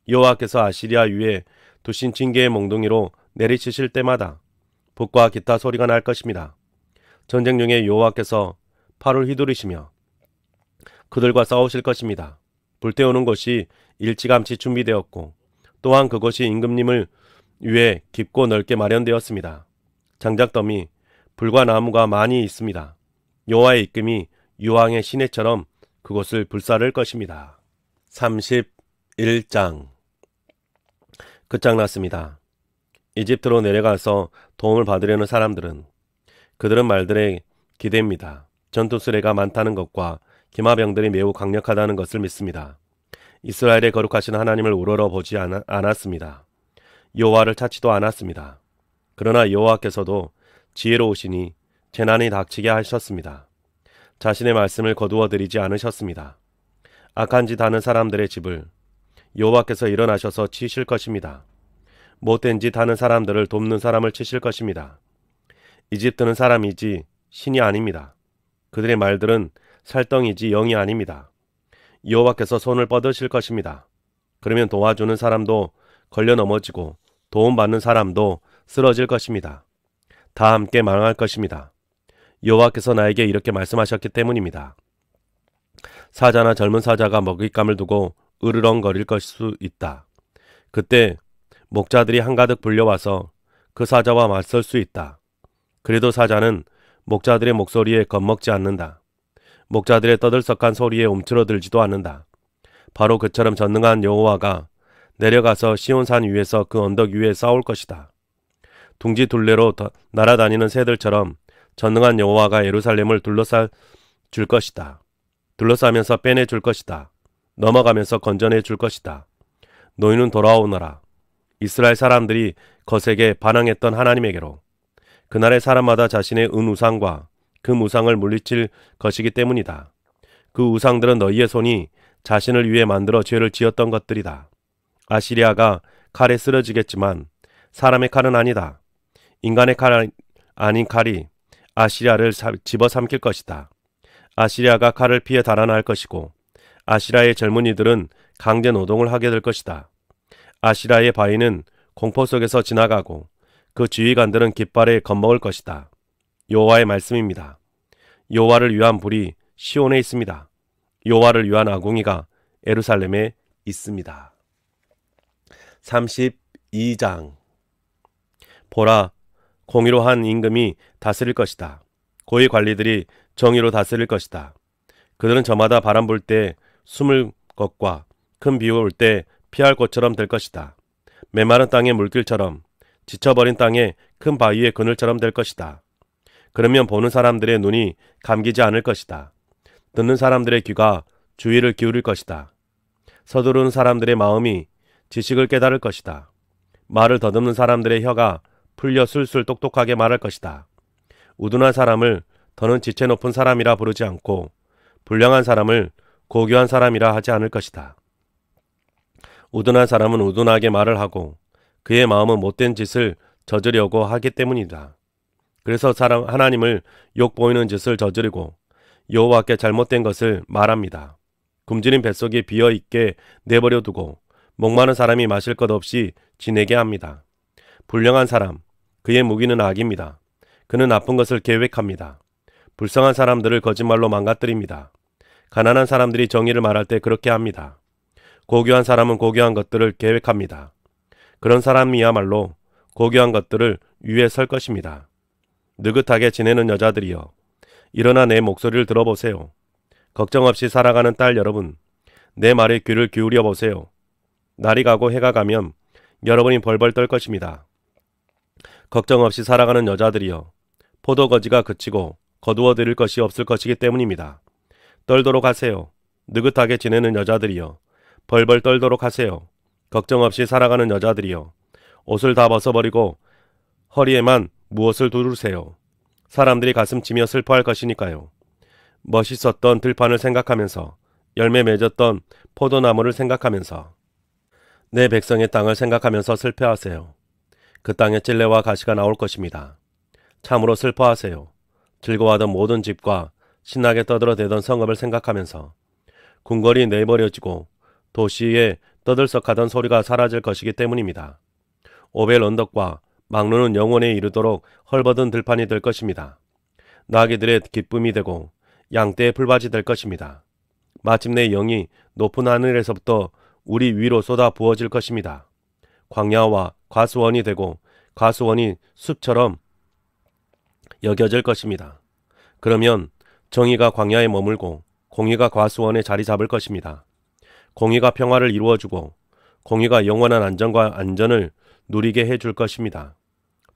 여호와께서 아시리아 위에 두신 징계의 몽둥이로 내리치실 때마다 북과 기타 소리가 날 것입니다. 전쟁 중에 여호와께서 팔을 휘두르시며 그들과 싸우실 것입니다. 불태우는 곳이 일찌감치 준비되었고 또한 그곳이 임금님을 위해 깊고 넓게 마련되었습니다. 장작더미, 불과 나무가 많이 있습니다. 여호와의 입김이 유황의 시내처럼 그곳을 불사를 것입니다. 31장 끝장났습니다. 이집트로 내려가서 도움을 받으려는 사람들은 그들은 말들에 기대입니다. 전투 수레가 많다는 것과 기마병들이 매우 강력하다는 것을 믿습니다. 이스라엘의 거룩하신 하나님을 우러러 보지 않았습니다. 여호와를 찾지도 않았습니다. 그러나 여호와께서도 지혜로우시니 재난이 닥치게 하셨습니다. 자신의 말씀을 거두어 드리지 않으셨습니다. 악한 짓 하는 사람들의 집을 여호와께서 일어나셔서 치실 것입니다. 못된 짓 하는 사람들을 돕는 사람을 치실 것입니다. 이집트는 사람이지 신이 아닙니다. 그들의 말들은 살덩이지 영이 아닙니다. 여호와께서 손을 뻗으실 것입니다. 그러면 도와주는 사람도 걸려 넘어지고 도움받는 사람도 쓰러질 것입니다. 다 함께 망할 것입니다. 여호와께서 나에게 이렇게 말씀하셨기 때문입니다. 사자나 젊은 사자가 먹잇감을 두고 으르렁거릴 수 있다. 그때 목자들이 한가득 불려와서 그 사자와 맞설 수 있다. 그래도 사자는 목자들의 목소리에 겁먹지 않는다. 목자들의 떠들썩한 소리에 움츠러들지도 않는다. 바로 그처럼 전능한 여호와가 내려가서 시온산 위에서 그 언덕 위에 싸울 것이다. 둥지 둘레로 날아다니는 새들처럼 전능한 여호와가 예루살렘을 둘러싸 줄 것이다. 둘러싸면서 빼내 줄 것이다. 넘어가면서 건져내 줄 것이다. 너희는 돌아오너라. 이스라엘 사람들이 거세게 반항했던 하나님에게로. 그날의 사람마다 자신의 은우상과 그 무상을 물리칠 것이기 때문이다. 그 우상들은 너희의 손이 자신을 위해 만들어 죄를 지었던 것들이다. 아시리아가 칼에 쓰러지겠지만 사람의 칼은 아니다. 인간의 칼 아닌 칼이 아시리아를 집어삼킬 것이다. 아시리아가 칼을 피해 달아날 것이고 아시리아의 젊은이들은 강제 노동을 하게 될 것이다. 아시리아의 바위는 공포 속에서 지나가고 그 지휘관들은 깃발에 겁먹을 것이다. 여호와의 말씀입니다. 여호와를 위한 불이 시온에 있습니다. 여호와를 위한 아궁이가 예루살렘에 있습니다. 32장 보라, 공의로 한 임금이 다스릴 것이다. 고위 관리들이 정의로 다스릴 것이다. 그들은 저마다 바람 불 때 숨을 것과 큰 비 올 때 피할 곳처럼 될 것이다. 메마른 땅의 물길처럼 지쳐버린 땅의 큰 바위의 그늘처럼 될 것이다. 그러면 보는 사람들의 눈이 감기지 않을 것이다. 듣는 사람들의 귀가 주의를 기울일 것이다. 서두르는 사람들의 마음이 지식을 깨달을 것이다. 말을 더듬는 사람들의 혀가 풀려 술술 똑똑하게 말할 것이다. 우둔한 사람을 더는 지체 높은 사람이라 부르지 않고 불량한 사람을 고귀한 사람이라 하지 않을 것이다. 우둔한 사람은 우둔하게 말을 하고 그의 마음은 못된 짓을 저지르려고 하기 때문이다. 그래서 하나님을 욕보이는 짓을 저지르고 여호와께 잘못된 것을 말합니다. 굶주린 뱃속에 비어있게 내버려 두고 목마른 사람이 마실 것 없이 지내게 합니다. 불량한 사람, 그의 무기는 악입니다. 그는 나쁜 것을 계획합니다. 불쌍한 사람들을 거짓말로 망가뜨립니다. 가난한 사람들이 정의를 말할 때 그렇게 합니다. 고귀한 사람은 고귀한 것들을 계획합니다. 그런 사람이야말로 고귀한 것들을 위에 설 것입니다. 느긋하게 지내는 여자들이여, 일어나 내 목소리를 들어보세요. 걱정 없이 살아가는 딸 여러분, 내 말에 귀를 기울여 보세요. 날이 가고 해가 가면 여러분이 벌벌 떨 것입니다. 걱정 없이 살아가는 여자들이여, 포도거지가 그치고 거두어드릴 것이 없을 것이기 때문입니다. 떨도록 하세요. 느긋하게 지내는 여자들이여, 벌벌 떨도록 하세요. 걱정 없이 살아가는 여자들이여, 옷을 다 벗어버리고 허리에만 무엇을 두르세요. 사람들이 가슴치며 슬퍼할 것이니까요. 멋있었던 들판을 생각하면서, 열매 맺었던 포도나무를 생각하면서, 내 백성의 땅을 생각하면서 슬퍼하세요. 그 땅에 찔레와 가시가 나올 것입니다. 참으로 슬퍼하세요. 즐거워하던 모든 집과 신나게 떠들어대던 성읍을 생각하면서 궁궐이 내버려지고 도시에 떠들썩하던 소리가 사라질 것이기 때문입니다. 오벨 언덕과 막루는 영원에 이르도록 헐벗은 들판이 될 것입니다. 나귀들의 기쁨이 되고 양떼의 풀밭이 될 것입니다. 마침내 영이 높은 하늘에서부터 우리 위로 쏟아 부어질 것입니다. 광야와 과수원이 되고 과수원이 숲처럼 여겨질 것입니다. 그러면 정의가 광야에 머물고 공의가 과수원에 자리 잡을 것입니다. 공의가 평화를 이루어주고 공의가 영원한 안정과 안전을 누리게 해줄 것입니다.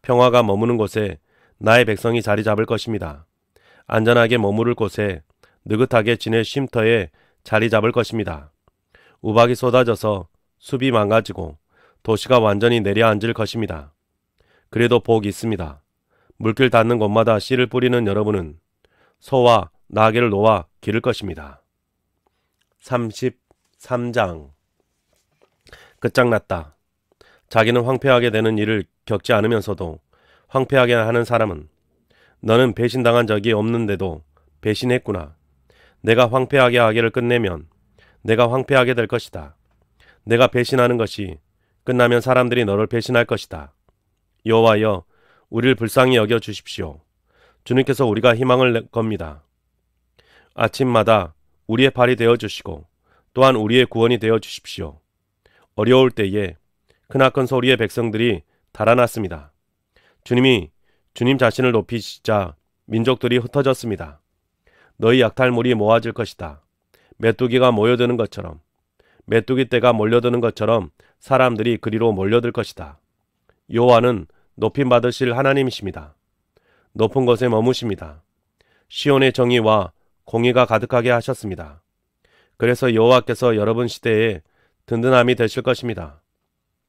평화가 머무는 곳에 나의 백성이 자리 잡을 것입니다. 안전하게 머무를 곳에 느긋하게 지낼 쉼터에 자리 잡을 것입니다. 우박이 쏟아져서 숲이 망가지고 도시가 완전히 내려앉을 것입니다. 그래도 복이 있습니다. 물길 닿는 곳마다 씨를 뿌리는 여러분은 소와 나귀를 놓아 기를 것입니다. 33장. 끝장났다. 자기는 황폐하게 되는 일을 겪지 않으면서도 황폐하게 하는 사람은, 너는 배신당한 적이 없는데도 배신했구나. 내가 황폐하게 하기를 끝내면 내가 황폐하게 될 것이다. 내가 배신하는 것이 끝나면 사람들이 너를 배신할 것이다. 여호와여, 우리를 불쌍히 여겨 주십시오. 주님께서 우리가 희망을 낼 겁니다. 아침마다 우리의 팔이 되어 주시고 또한 우리의 구원이 되어 주십시오. 어려울 때에 크나큰 소리의 백성들이 달아났습니다. 주님이 주님 자신을 높이시자 민족들이 흩어졌습니다. 너희 약탈물이 모아질 것이다. 메뚜기가 모여드는 것처럼, 메뚜기 떼가 몰려드는 것처럼 사람들이 그리로 몰려들 것이다. 여호와는 높임 받으실 하나님이십니다. 높은 곳에 머무십니다. 시온의 정의와 공의가 가득하게 하셨습니다. 그래서 여호와께서 여러분 시대에 든든함이 되실 것입니다.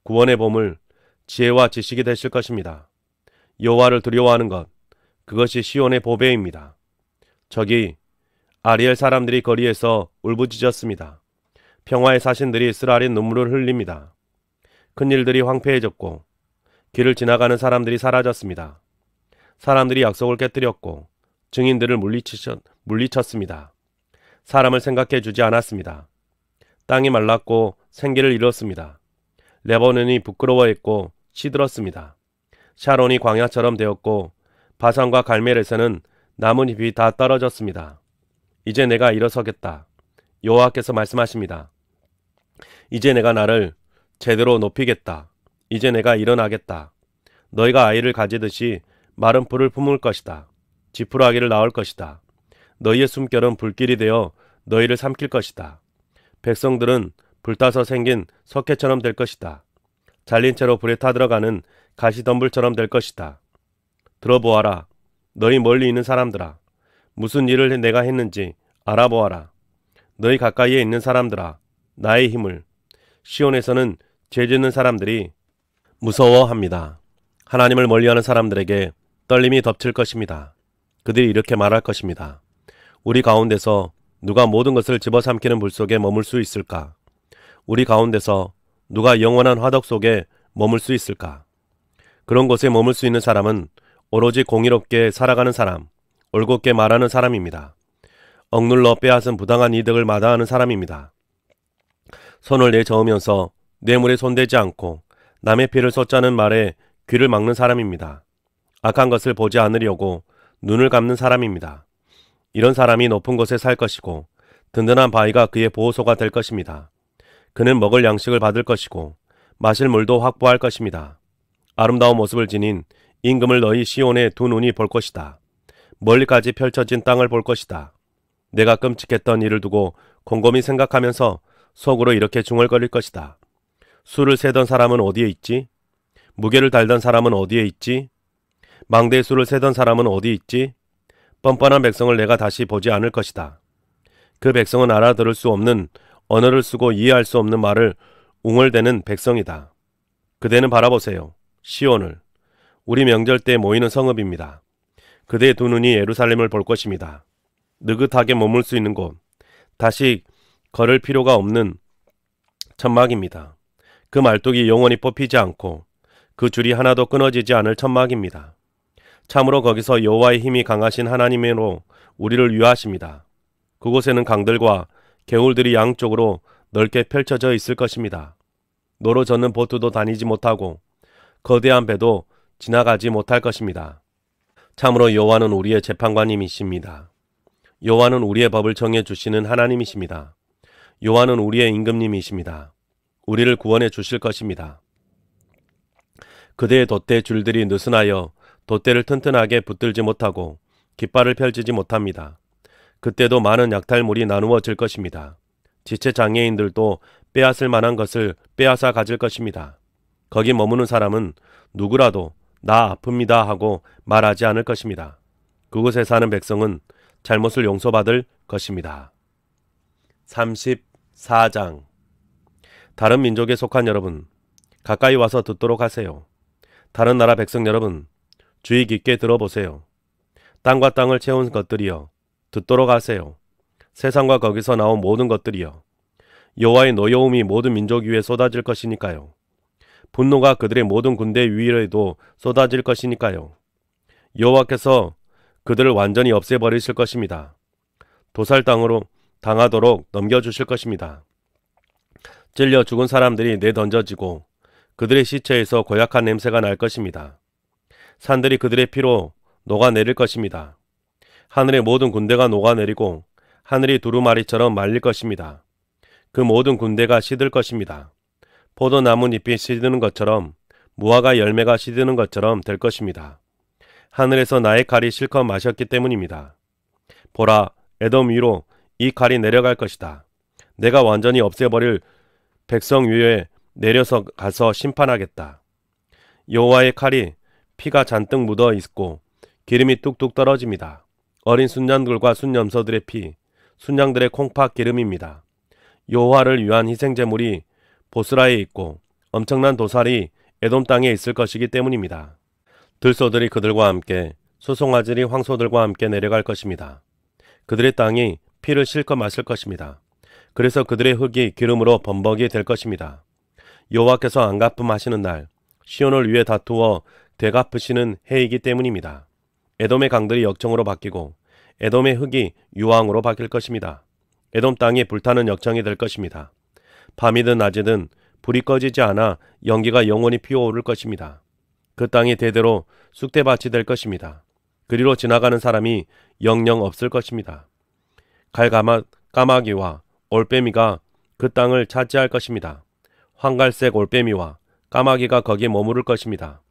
구원의 보물, 지혜와 지식이 되실 것입니다. 여호와를 두려워하는 것, 그것이 시온의 보배입니다. 저기 아리엘 사람들이 거리에서 울부짖었습니다. 평화의 사신들이 쓰라린 눈물을 흘립니다. 큰 일들이 황폐해졌고 길을 지나가는 사람들이 사라졌습니다. 사람들이 약속을 깨뜨렸고 증인들을 물리쳤습니다. 사람을 생각해 주지 않았습니다. 땅이 말랐고 생기를 잃었습니다. 레바논이 부끄러워했고 시들었습니다. 샤론이 광야처럼 되었고 바산과 갈멜에서는 나뭇잎이 다 떨어졌습니다. 이제 내가 일어서겠다. 여호와께서 말씀하십니다. 이제 내가 나를 제대로 높이겠다. 이제 내가 일어나겠다. 너희가 아이를 가지듯이 마른 풀을 품을 것이다. 지푸라기를 낳을 것이다. 너희의 숨결은 불길이 되어 너희를 삼킬 것이다. 백성들은 불타서 생긴 석회처럼 될 것이다. 잘린 채로 불에 타들어가는 가시덤불처럼 될 것이다. 들어보아라. 너희 멀리 있는 사람들아. 무슨 일을 내가 했는지 알아보아라. 너희 가까이에 있는 사람들아. 나의 힘을. 시온에서는 죄짓는 사람들이 무서워합니다. 하나님을 멀리하는 사람들에게 떨림이 덮칠 것입니다. 그들이 이렇게 말할 것입니다. 우리 가운데서 누가 모든 것을 집어삼키는 불 속에 머물 수 있을까? 우리 가운데서 누가 영원한 화덕 속에 머물 수 있을까? 그런 곳에 머물 수 있는 사람은 오로지 공의롭게 살아가는 사람, 올곧게 말하는 사람입니다. 억눌러 빼앗은 부당한 이득을 마다하는 사람입니다. 손을 내저으면서 뇌물에 손대지 않고 남의 피를 쏟자는 말에 귀를 막는 사람입니다. 악한 것을 보지 않으려고 눈을 감는 사람입니다. 이런 사람이 높은 곳에 살 것이고 든든한 바위가 그의 보호소가 될 것입니다. 그는 먹을 양식을 받을 것이고 마실 물도 확보할 것입니다. 아름다운 모습을 지닌 임금을 너희 시온의 두 눈이 볼 것이다. 멀리까지 펼쳐진 땅을 볼 것이다. 내가 끔찍했던 일을 두고 곰곰이 생각하면서 속으로 이렇게 중얼거릴 것이다. 수를 세던 사람은 어디에 있지? 무게를 달던 사람은 어디에 있지? 망대의 수를 세던 사람은 어디 있지? 뻔뻔한 백성을 내가 다시 보지 않을 것이다. 그 백성은 알아들을 수 없는 언어를 쓰고 이해할 수 없는 말을 웅얼대는 백성이다. 그대는 바라보세요. 시온을. 우리 명절 때 모이는 성읍입니다. 그대의 두 눈이 예루살렘을 볼 것입니다. 느긋하게 머물 수 있는 곳. 다시 걸을 필요가 없는 천막입니다. 그 말뚝이 영원히 뽑히지 않고 그 줄이 하나도 끊어지지 않을 천막입니다. 참으로 거기서 여호와의 힘이 강하신 하나님으로 우리를 위하십니다. 그곳에는 강들과 개울들이 양쪽으로 넓게 펼쳐져 있을 것입니다. 노로 젓는 보트도 다니지 못하고 거대한 배도 지나가지 못할 것입니다. 참으로 여호와는 우리의 재판관님이십니다. 여호와는 우리의 법을 정해 주시는 하나님이십니다. 여호와는 우리의 임금님이십니다. 우리를 구원해 주실 것입니다. 그대의 돛대 줄들이 느슨하여 돛대를 튼튼하게 붙들지 못하고 깃발을 펼치지 못합니다. 그때도 많은 약탈물이 나누어질 것입니다. 지체 장애인들도 빼앗을 만한 것을 빼앗아 가질 것입니다. 거기 머무는 사람은 누구라도 나 아픕니다 하고 말하지 않을 것입니다. 그곳에 사는 백성은 잘못을 용서받을 것입니다. 34장. 다른 민족에 속한 여러분, 가까이 와서 듣도록 하세요. 다른 나라 백성 여러분, 주의 깊게 들어보세요. 땅과 땅을 채운 것들이여, 듣도록 하세요. 세상과 거기서 나온 모든 것들이여, 여호와의 노여움이 모든 민족 위에 쏟아질 것이니까요. 분노가 그들의 모든 군대 위에도 쏟아질 것이니까요. 여호와께서 그들을 완전히 없애버리실 것입니다. 도살 땅으로 당하도록 넘겨주실 것입니다. 찔려 죽은 사람들이 내던져지고 그들의 시체에서 고약한 냄새가 날 것입니다. 산들이 그들의 피로 녹아내릴 것입니다. 하늘의 모든 군대가 녹아내리고 하늘이 두루마리처럼 말릴 것입니다. 그 모든 군대가 시들 것입니다. 포도나뭇잎이 시드는 것처럼 무화과 열매가 시드는 것처럼 될 것입니다. 하늘에서 나의 칼이 실컷 마셨기 때문입니다. 보라, 에돔 위로 이 칼이 내려갈 것이다. 내가 완전히 없애버릴 백성 위에 내려서 가서 심판하겠다. 여호와의 칼이 피가 잔뜩 묻어 있고 기름이 뚝뚝 떨어집니다. 어린 순양들과 순염소들의 피, 순양들의 콩팥 기름입니다. 여호와를 위한 희생제물이 보스라에 있고 엄청난 도살이 에돔 땅에 있을 것이기 때문입니다. 들소들이 그들과 함께 수송아지리 황소들과 함께 내려갈 것입니다. 그들의 땅이 피를 실컷 마실 것입니다. 그래서 그들의 흙이 기름으로 범벅이 될 것입니다. 여호와께서 안갚음하시는 날 시온을 위해 다투어 되갚으시는 해이기 때문입니다. 에돔의 강들이 역청으로 바뀌고 에돔의 흙이 유황으로 바뀔 것입니다. 에돔 땅이 불타는 역청이 될 것입니다. 밤이든 낮이든 불이 꺼지지 않아 연기가 영원히 피어오를 것입니다. 그 땅이 대대로 쑥대밭이 될 것입니다. 그리로 지나가는 사람이 영영 없을 것입니다. 까마귀와 올빼미가 그 땅을 차지할 것입니다. 황갈색 올빼미와 까마귀가 거기에 머무를 것입니다.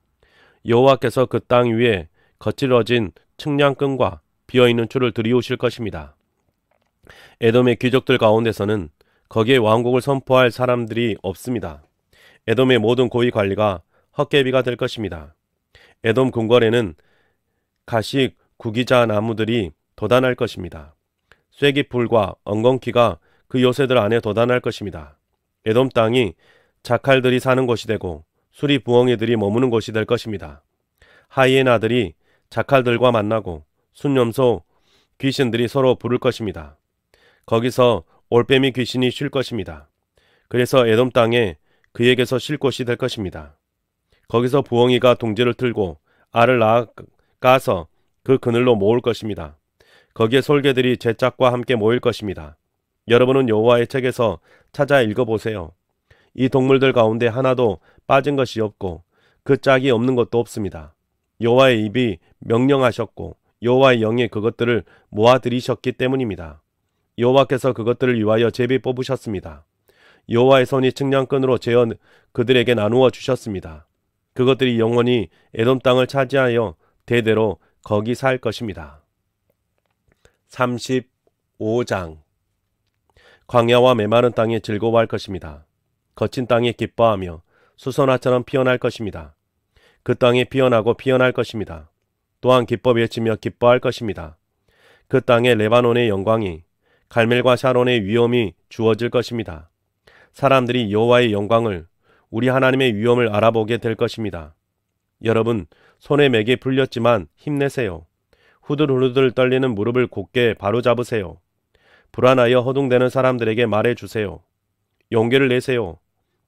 여호와께서 그 땅 위에 거칠어진 측량끈과 비어있는 줄을 들이우실 것입니다. 에돔의 귀족들 가운데서는 거기에 왕국을 선포할 사람들이 없습니다. 에돔의 모든 고위 관리가 헛개비가 될 것입니다. 에돔 궁궐에는 가시 구기자 나무들이 돋아날 것입니다. 쐐기풀과 엉겅퀴가 그 요새들 안에 돋아날 것입니다. 에돔 땅이 자칼들이 사는 곳이 되고 수리 부엉이들이 머무는 곳이 될 것입니다. 하이에나들이 자칼들과 만나고 순염소 귀신들이 서로 부를 것입니다. 거기서 올빼미 귀신이 쉴 것입니다. 그래서 에돔 땅에 그에게서 쉴 곳이 될 것입니다. 거기서 부엉이가 둥지를 틀고 알을 낳아서 그 그늘로 모을 것입니다. 거기에 솔개들이 제 짝과 함께 모일 것입니다. 여러분은 여호와의 책에서 찾아 읽어보세요. 이 동물들 가운데 하나도 빠진 것이 없고 그 짝이 없는 것도 없습니다. 여호와의 입이 명령하셨고 여호와의 영이 그것들을 모아들이셨기 때문입니다. 여호와께서 그것들을 위하여 제비 뽑으셨습니다. 여호와의 손이 측량끈으로 재어 그들에게 나누어 주셨습니다. 그것들이 영원히 에돔 땅을 차지하여 대대로 거기 살 것입니다. 35장. 광야와 메마른 땅에 즐거워할 것입니다. 거친 땅이 기뻐하며 수선화처럼 피어날 것입니다. 그 땅이 피어나고 피어날 것입니다. 또한 기뻐 외치며 기뻐할 것입니다. 그 땅에 레바논의 영광이 갈멜과 샤론의 위엄이 주어질 것입니다. 사람들이 여호와의 영광을 우리 하나님의 위엄을 알아보게 될 것입니다. 여러분, 손에 맥이 풀렸지만 힘내세요. 후들후들 떨리는 무릎을 곧게 바로잡으세요. 불안하여 허둥대는 사람들에게 말해주세요. 용기를 내세요.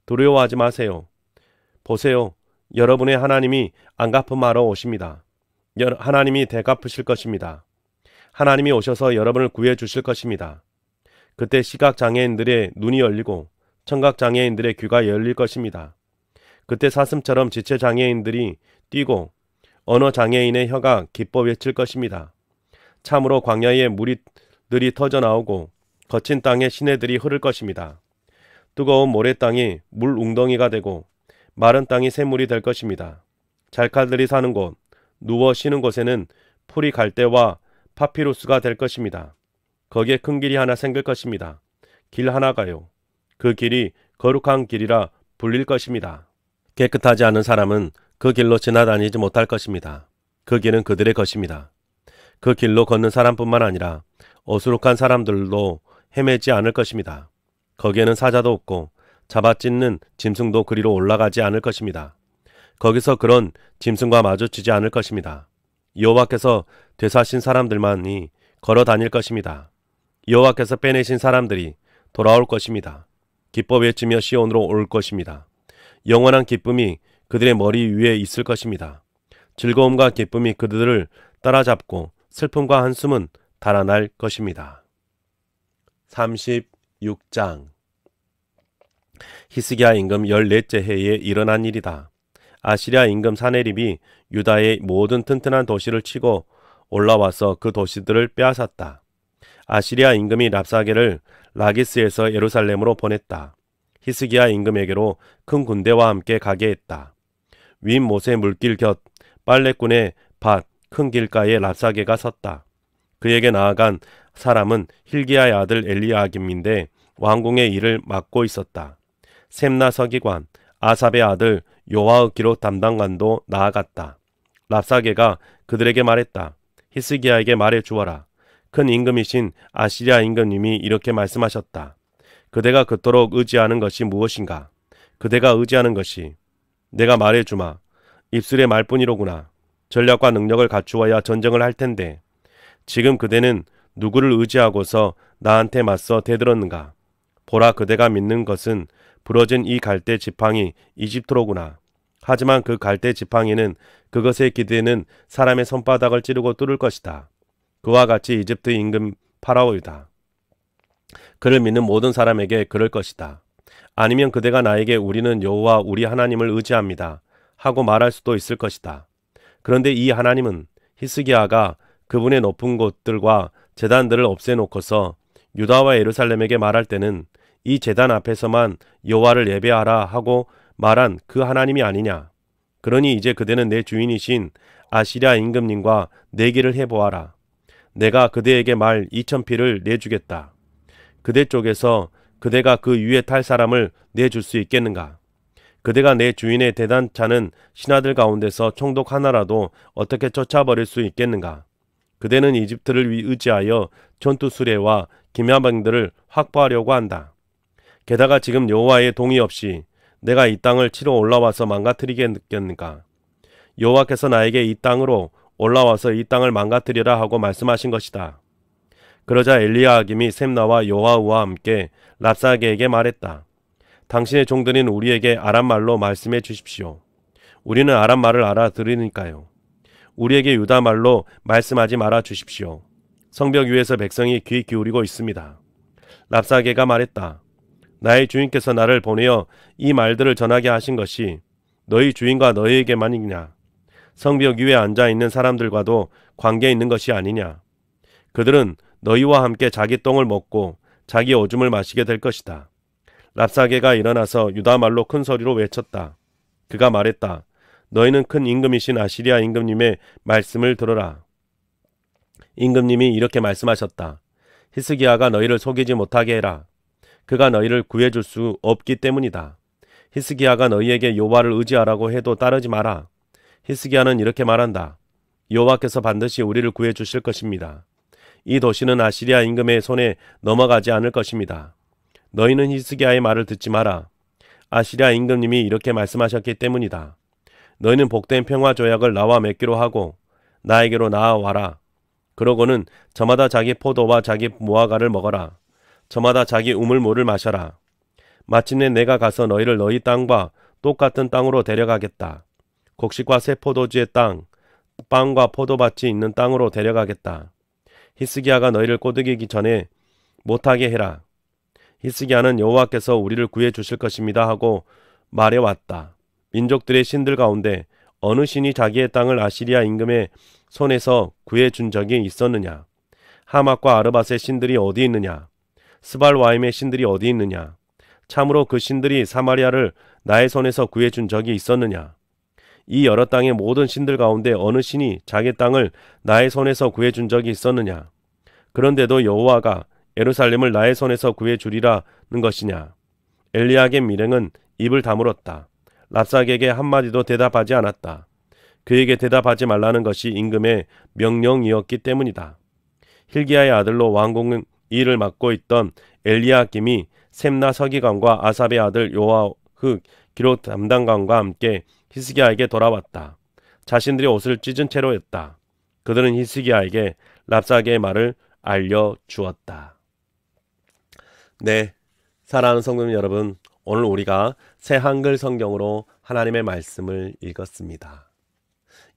두려워하지 마세요. 보세요. 여러분의 하나님이 안갚음하러 오십니다. 하나님이 되갚으실 것입니다. 하나님이 오셔서 여러분을 구해 주실 것입니다. 그때 시각장애인들의 눈이 열리고 청각장애인들의 귀가 열릴 것입니다. 그때 사슴처럼 지체장애인들이 뛰고 언어장애인의 혀가 기뻐 외칠 것입니다. 참으로 광야에 물들이 터져나오고 거친 땅에 시내들이 흐를 것입니다. 뜨거운 모래땅이 물 웅덩이가 되고 마른 땅이 샘물이 될 것입니다. 잘칼들이 사는 곳, 누워 쉬는 곳에는 풀이 갈대와 파피루스가 될 것입니다. 거기에 큰 길이 하나 생길 것입니다. 길 하나가요. 그 길이 거룩한 길이라 불릴 것입니다. 깨끗하지 않은 사람은 그 길로 지나다니지 못할 것입니다. 그 길은 그들의 것입니다. 그 길로 걷는 사람뿐만 아니라 어수룩한 사람들도 헤매지 않을 것입니다. 거기에는 사자도 없고 잡아찢는 짐승도 그리로 올라가지 않을 것입니다. 거기서 그런 짐승과 마주치지 않을 것입니다. 여호와께서 되사신 사람들만이 걸어 다닐 것입니다. 여호와께서 빼내신 사람들이 돌아올 것입니다. 기뻐 외치며 시온으로 올 것입니다. 영원한 기쁨이 그들의 머리 위에 있을 것입니다. 즐거움과 기쁨이 그들을 따라잡고 슬픔과 한숨은 달아날 것입니다. 36장 히스기야 임금 14째 해에 일어난 일이다. 아시리아 임금 사네립이 유다의 모든 튼튼한 도시를 치고 올라와서 그 도시들을 빼앗았다. 아시리아 임금이 랍사게를 라기스에서 예루살렘으로 보냈다. 히스기야 임금에게로 큰 군대와 함께 가게 했다. 윈 못의 물길 곁 빨래꾼의 밭 큰 길가에 랍사게가 섰다. 그에게 나아간 사람은 힐기야의 아들 엘리야김인데 왕궁의 일을 맡고 있었다. 셈나 서기관, 아삽의 아들 요아의 기록 담당관도 나아갔다. 랍사게가 그들에게 말했다. 히스기야에게 말해 주어라. 큰 임금이신 아시리아 임금님이 이렇게 말씀하셨다. 그대가 그토록 의지하는 것이 무엇인가? 그대가 의지하는 것이 내가 말해 주마. 입술의 말뿐이로구나. 전략과 능력을 갖추어야 전쟁을 할 텐데 지금 그대는 누구를 의지하고서 나한테 맞서 대들었는가? 보라, 그대가 믿는 것은 부러진 이 갈대 지팡이 이집트로구나. 하지만 그 갈대 지팡이는 그것의 기대는 사람의 손바닥을 찌르고 뚫을 것이다. 그와 같이 이집트 임금 파라오이다. 그를 믿는 모든 사람에게 그럴 것이다. 아니면 그대가 나에게 우리는 여호와 우리 하나님을 의지합니다 하고 말할 수도 있을 것이다. 그런데 이 하나님은 히스기야가 그분의 높은 곳들과 제단들을 없애놓고서 유다와 예루살렘에게 말할 때는 이 제단 앞에서만 여호와를 예배하라 하고 말한 그 하나님이 아니냐. 그러니 이제 그대는 내 주인이신 아시리아 임금님과 내기를 해보아라. 내가 그대에게 말 2000피를 내주겠다. 그대 쪽에서 그대가 그 위에 탈 사람을 내줄 수 있겠는가? 그대가 내 주인의 대단찮은 신하들 가운데서 총독 하나라도 어떻게 쫓아버릴 수 있겠는가? 그대는 이집트를 의지하여 전투 수레와 기묘병들을 확보하려고 한다. 게다가 지금 여호와의 동의 없이 내가 이 땅을 치러 올라와서 망가뜨리겠는가? 여호와께서 나에게 이 땅으로 올라와서 이 땅을 망가뜨리라 하고 말씀하신 것이다. 그러자 엘리야김이 셈나와 요아우와 함께 랍사게에게 말했다. 당신의 종들인 우리에게 아람말로 말씀해 주십시오. 우리는 아람말을 알아들으니까요. 우리에게 유다말로 말씀하지 말아 주십시오. 성벽 위에서 백성이 귀 기울이고 있습니다. 랍사게가 말했다. 나의 주인께서 나를 보내어 이 말들을 전하게 하신 것이 너희 주인과 너희에게만이냐? 성벽 위에 앉아있는 사람들과도 관계 있는 것이 아니냐? 그들은 너희와 함께 자기 똥을 먹고 자기 오줌을 마시게 될 것이다. 랍사게가 일어나서 유다말로 큰 소리로 외쳤다. 그가 말했다. 너희는 큰 임금이신 아시리아 임금님의 말씀을 들어라. 임금님이 이렇게 말씀하셨다. 히스기야가 너희를 속이지 못하게 해라. 그가 너희를 구해줄 수 없기 때문이다. 히스기야가 너희에게 여호와를 의지하라고 해도 따르지 마라. 히스기야는 이렇게 말한다. 여호와께서 반드시 우리를 구해주실 것입니다. 이 도시는 아시리아 임금의 손에 넘어가지 않을 것입니다. 너희는 히스기야의 말을 듣지 마라. 아시리아 임금님이 이렇게 말씀하셨기 때문이다. 너희는 복된 평화 조약을 나와 맺기로 하고 나에게로 나아와라. 그러고는 저마다 자기 포도와 자기 무화과를 먹어라. 저마다 자기 우물물을 마셔라. 마침내 내가 가서 너희를 너희 땅과 똑같은 땅으로 데려가겠다. 곡식과 새 포도주의 땅, 빵과 포도밭이 있는 땅으로 데려가겠다. 히스기야가 너희를 꼬드기기 전에 못하게 해라. 히스기야는 여호와께서 우리를 구해 주실 것입니다 하고 말해왔다. 민족들의 신들 가운데 어느 신이 자기의 땅을 아시리아 임금의 손에서 구해 준 적이 있었느냐? 하맛과 아르밧의 신들이 어디 있느냐? 스발와임의 신들이 어디 있느냐? 참으로 그 신들이 사마리아를 나의 손에서 구해 준 적이 있었느냐? 이 여러 땅의 모든 신들 가운데 어느 신이 자기 땅을 나의 손에서 구해 준 적이 있었느냐? 그런데도 여호와가 예루살렘을 나의 손에서 구해 주리라는 것이냐? 엘리야겜 일행은 입을 다물었다. 랍삭에게 한마디도 대답하지 않았다. 그에게 대답하지 말라는 것이 임금의 명령이었기 때문이다. hil기야의 아들로 왕궁 일을 맡고 있던 엘리야김이 셈나 서기관과 아삽의 아들 요아흑 기록 담당관과 함께 히스기야에게 돌아왔다. 자신들이 옷을 찢은 채로 했다. 그들은 히스기야에게 랍사게의 말을 알려주었다. 네, 사랑하는 성도님 여러분, 오늘 우리가 새 한글 성경으로 하나님의 말씀을 읽었습니다.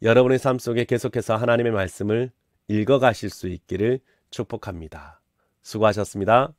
여러분의 삶 속에 계속해서 하나님의 말씀을 읽어가실 수 있기를 축복합니다. 수고하셨습니다.